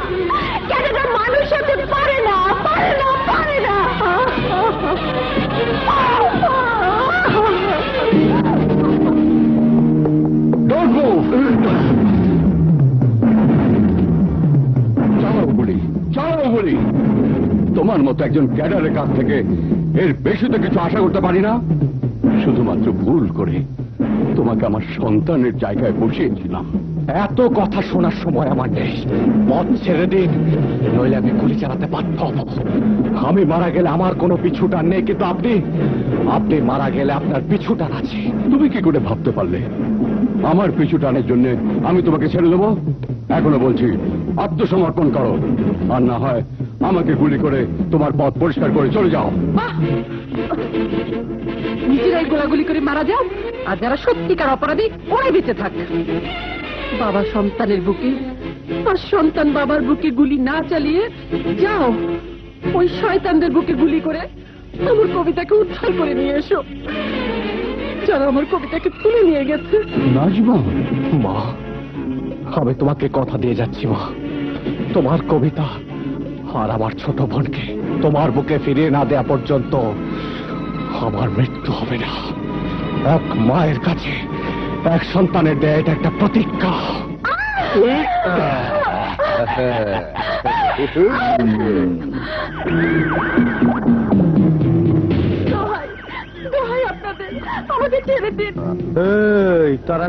Speaker 4: ক্যানাডা মানুষ হতে পারে না, পারে না, পারে না।
Speaker 1: Don't move! চালাও গুলি। তোমার মতো একজন ক্যাডারের কাছ থেকে এর বেশি তো কিছু আশা করতে পারি না। শুধুমাত্র ভুল করে তোমাকে আমার সন্তানের জায়গায় বসিয়েছিলাম।
Speaker 5: এত কথা শোনার সময় আমার নেই, পথ ছেড়ে দিন, নইলে আমি গুলি চালাতে বাধ্য হব। আমি মারা গেলে আমার কোনো পিছুটান নেই, কিন্তু আপনি মারা গেলে আপনার পিছুটান আছে।
Speaker 1: তুমি কি করে ভাবতে পারলে আমার পিছু টানের জন্য আমি তোমাকে ছেড়ে দেবো? এখনো বলছি, আত্মসমর্পণ করো, আর না হয় আমাকে গুলি করে তোমার পথ পরিষ্কার করে চলে যাও।
Speaker 14: নিজেরাই গোলাগুলি করে মারা যাও, আর যারা সত্যিকার অপরাধী ওরাই বেঁচে থাক। বাবা সন্তানের বুকে আর সন্তান বাবার বুকে গুলি না চালিয়ে যাও ওই শয়তানদের বুকে গুলি করে আমার কবিতাকে উদ্ধার করে নিয়ে এসো, যারা আমার কবিতাকে তুলে নিয়ে গেছে।
Speaker 1: নাজমা,
Speaker 5: মা, আমি তোমাকে কথা দিয়ে যাচ্ছি মা, তোমার কবিতা আর আমার ছোট বোনকে তোমার বুকে ফিরিয়ে না দেওয়া পর্যন্ত আমার মৃত্যু হবে না। এক মায়ের কাছে এক সন্তানের দেয় এটা একটা প্রতিজ্ঞা।
Speaker 4: আমাদের ছেড়ে দিন।
Speaker 2: এই তোরা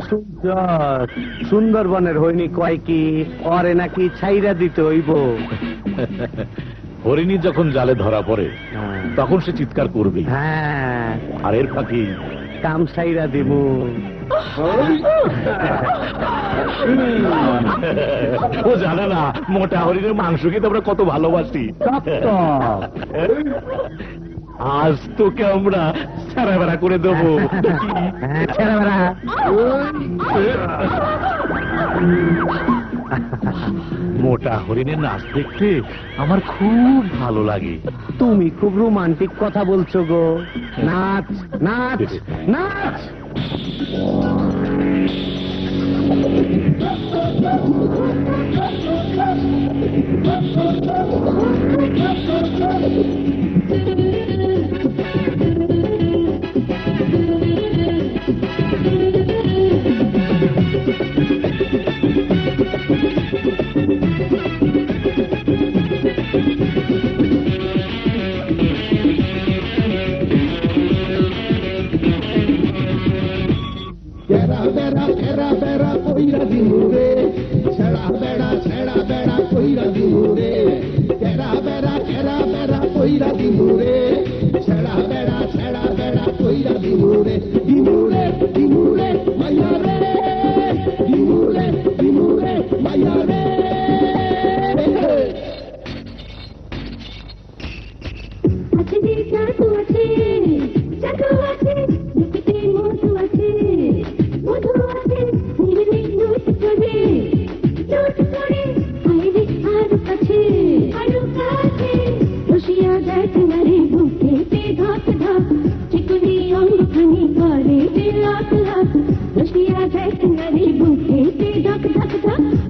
Speaker 2: সুন্দরবনের হইনি কয় কি অরে নাকি ছাইরা দিতে হইব।
Speaker 3: হরিণী যখন জালে ধরা পড়ে তখন সে চিৎকার করবে।
Speaker 2: হ্যাঁ,
Speaker 3: আর এর ফাঁকি
Speaker 2: কাম ছাইরা দিব।
Speaker 3: ও জানে না মোটা হরিণের মাংস খেতে আমরা কত ভালোবাসি। আজ তোকে আমরা ছেড়া বেড়া করে দেবো।
Speaker 2: ছেড়া বেড়া
Speaker 3: মোটা হরিণের নাচ দেখতে আমার খুব ভালো লাগে।
Speaker 2: তুমি খুব রোমান্টিক কথা বলছো গো। নাচ নাচ নাচ।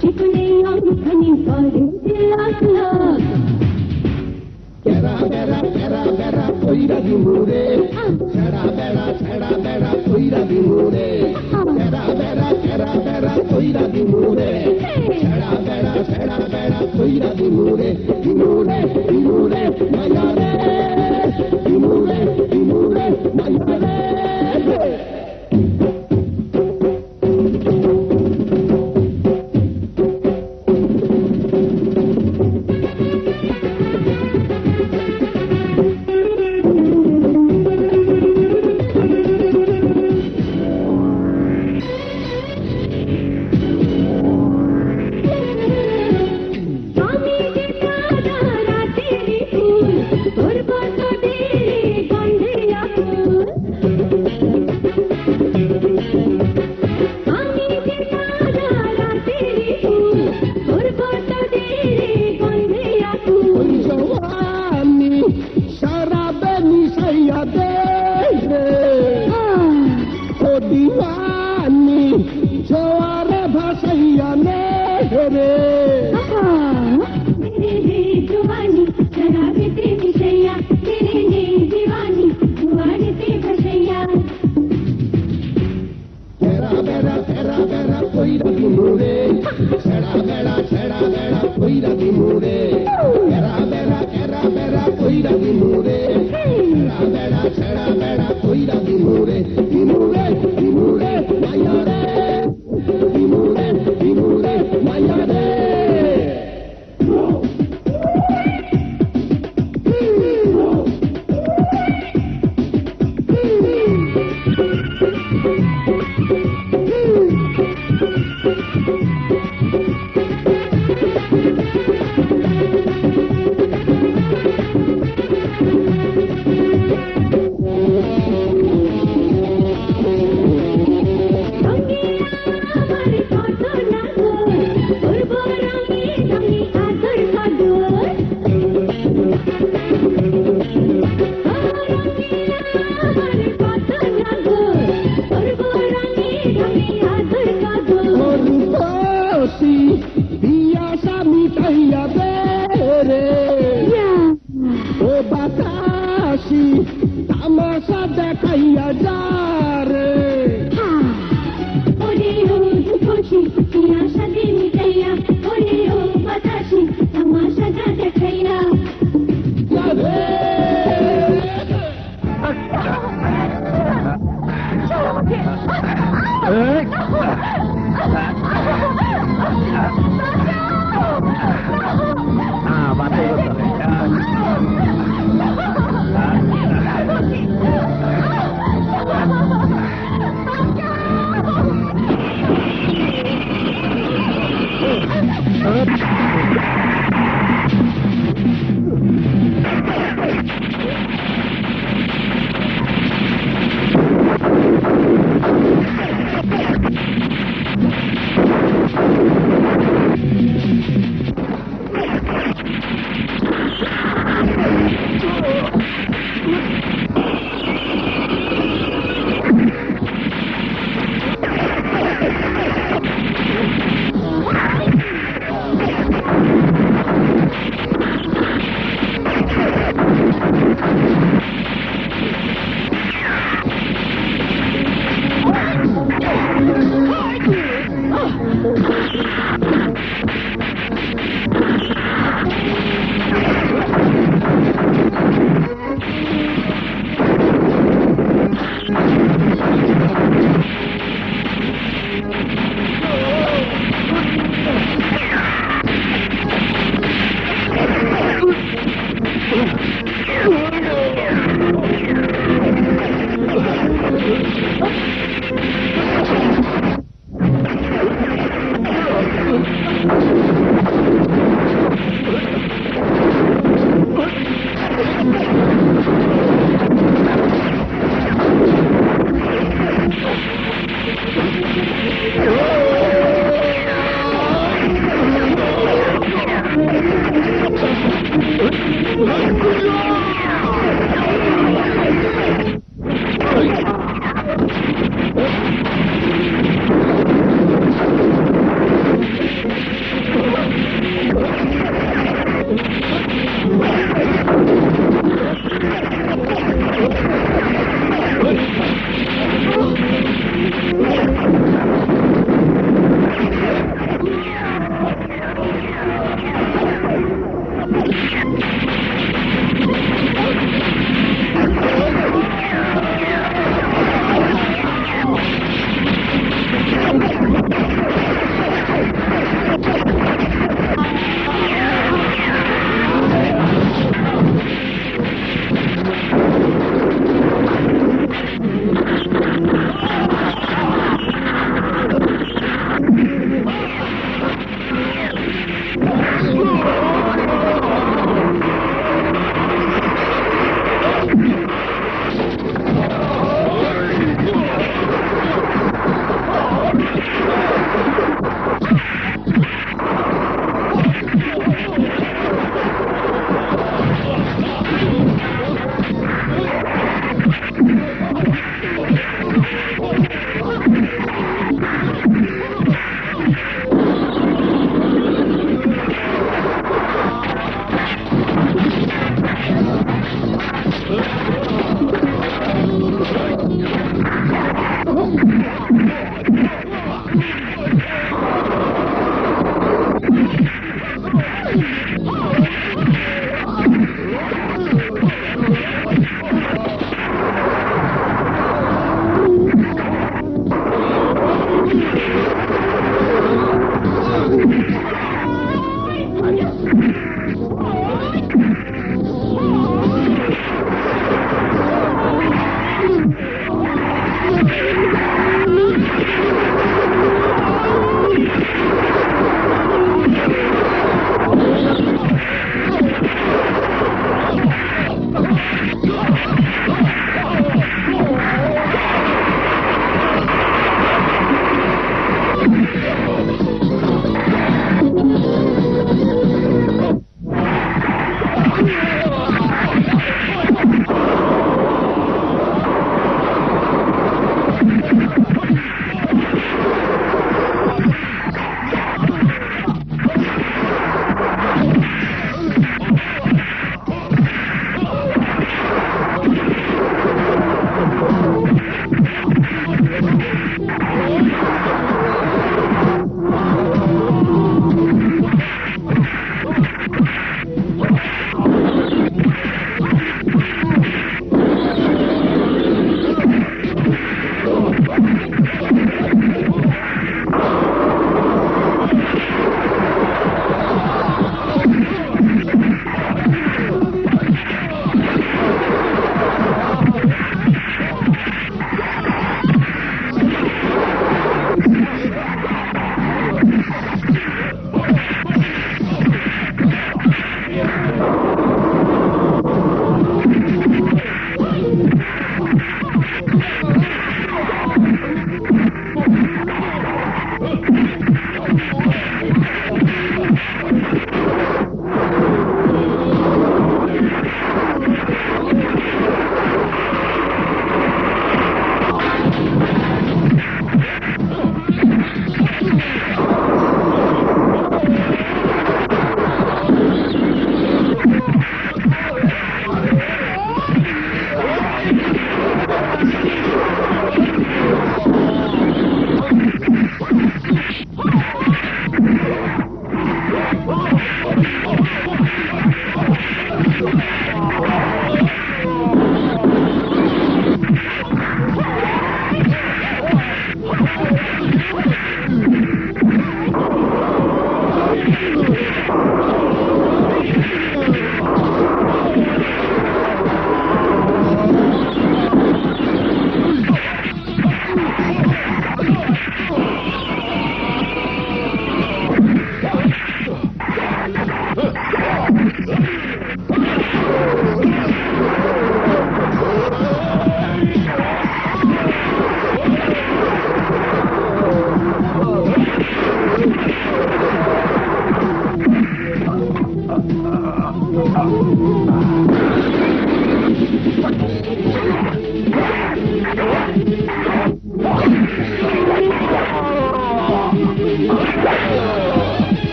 Speaker 13: Chicken
Speaker 12: দিমুরে ছেড়া বেড়া কইরা দিমুরে ছেড়া বেড়া কইরা দিমুরে ছেড়া বেড়া কইরা দিমুরে দিমুরে দিমুরে মায়া রে দিমুরে দিমুরে মায়া রে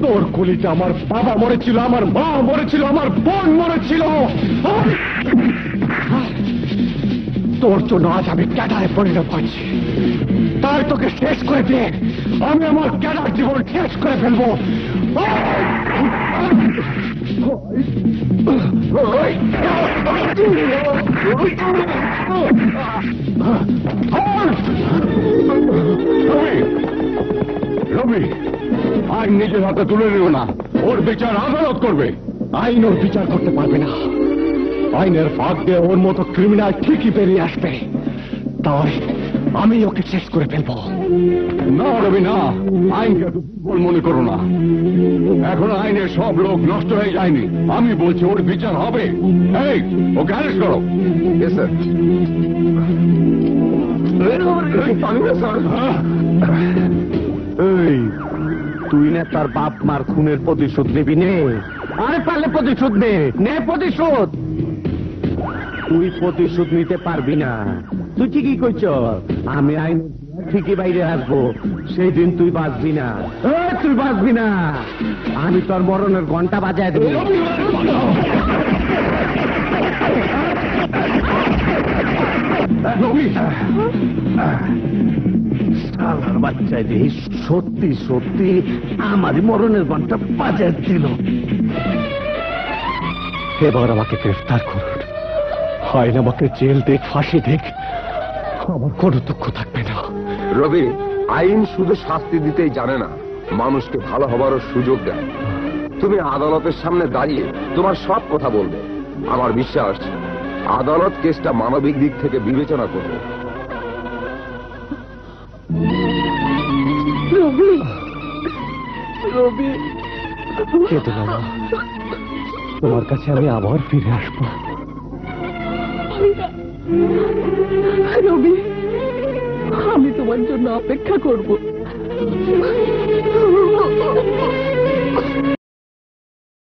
Speaker 6: তোর কলিতে আমার বাবা মরেছিল, আমার মা মরেছিল, আমার বোন মরেছিল। তোর জন্য আজ আমি ক্যাডারে পরিণত হয়েছি। তাই তোকে শেষ করে দিয়ে আমি আমার ক্যাডার জীবন শেষ করে ফেলবো। রবি, আইন নিজের হাতে তুলে নিল না, ওর বিচার আদালত করবে। আইন ওর বিচার করতে পারবে না। আইনের ফাঁক দিয়ে ওর মতো ক্রিমিনাল ঠিকই বেরিয়ে আসবে। তাই আমি ওকে শেষ করে ফেলবো। না রবি না, আইনকে দুর্বল মনে করো না। এখন আইনের সব লোক নষ্ট হয়ে যায়নি। আমি বলছি ওর বিচার হবে। এই, ওকে অ্যারেস্ট করো।
Speaker 2: এই, তুই না তার বাপ মার খুনের প্রতিশোধ নিবি নে? আরে পারলে প্রতিশোধ নে প্রতিশোধ। তুই প্রতিশোধ নিতে পারবি না। তুই ঠিকই কইছ, আমি আইন ঠিকই বাইরে আসবো, সেই দিন তুই বাঁচবি না। তুই বাঁচবি না, আমি তোর মরণের ঘন্টা বাজায় দেবো। বাচ্চায় দেখি সত্যি সত্যি আমারই মরণের ঘন্টা বাজায় দিল।
Speaker 6: এবার আমাকে গ্রেফতার করুন, হয় না আমাকে জেল দেখ, ফাঁসি দেখ, আমার কোনো দুঃখ থাকবে না।
Speaker 15: রবি, আইন শুধু শাস্তি দিতেই জানে না, মানুষকে ভালো হবারও সুযোগ দেয়। তুমি আদালতের সামনে দাঁড়িয়ে তোমার সব কথা বলবে। আমার বিশ্বাস আদালত কেসটা মানবিক দিক থেকে বিবেচনা করবে।
Speaker 14: রবি, রবি,
Speaker 6: কেঁদো না মা, তোমার কাছে আমি আবার ফিরে আসবো।
Speaker 14: রবি, আমি তোমার জন্য অপেক্ষা করব।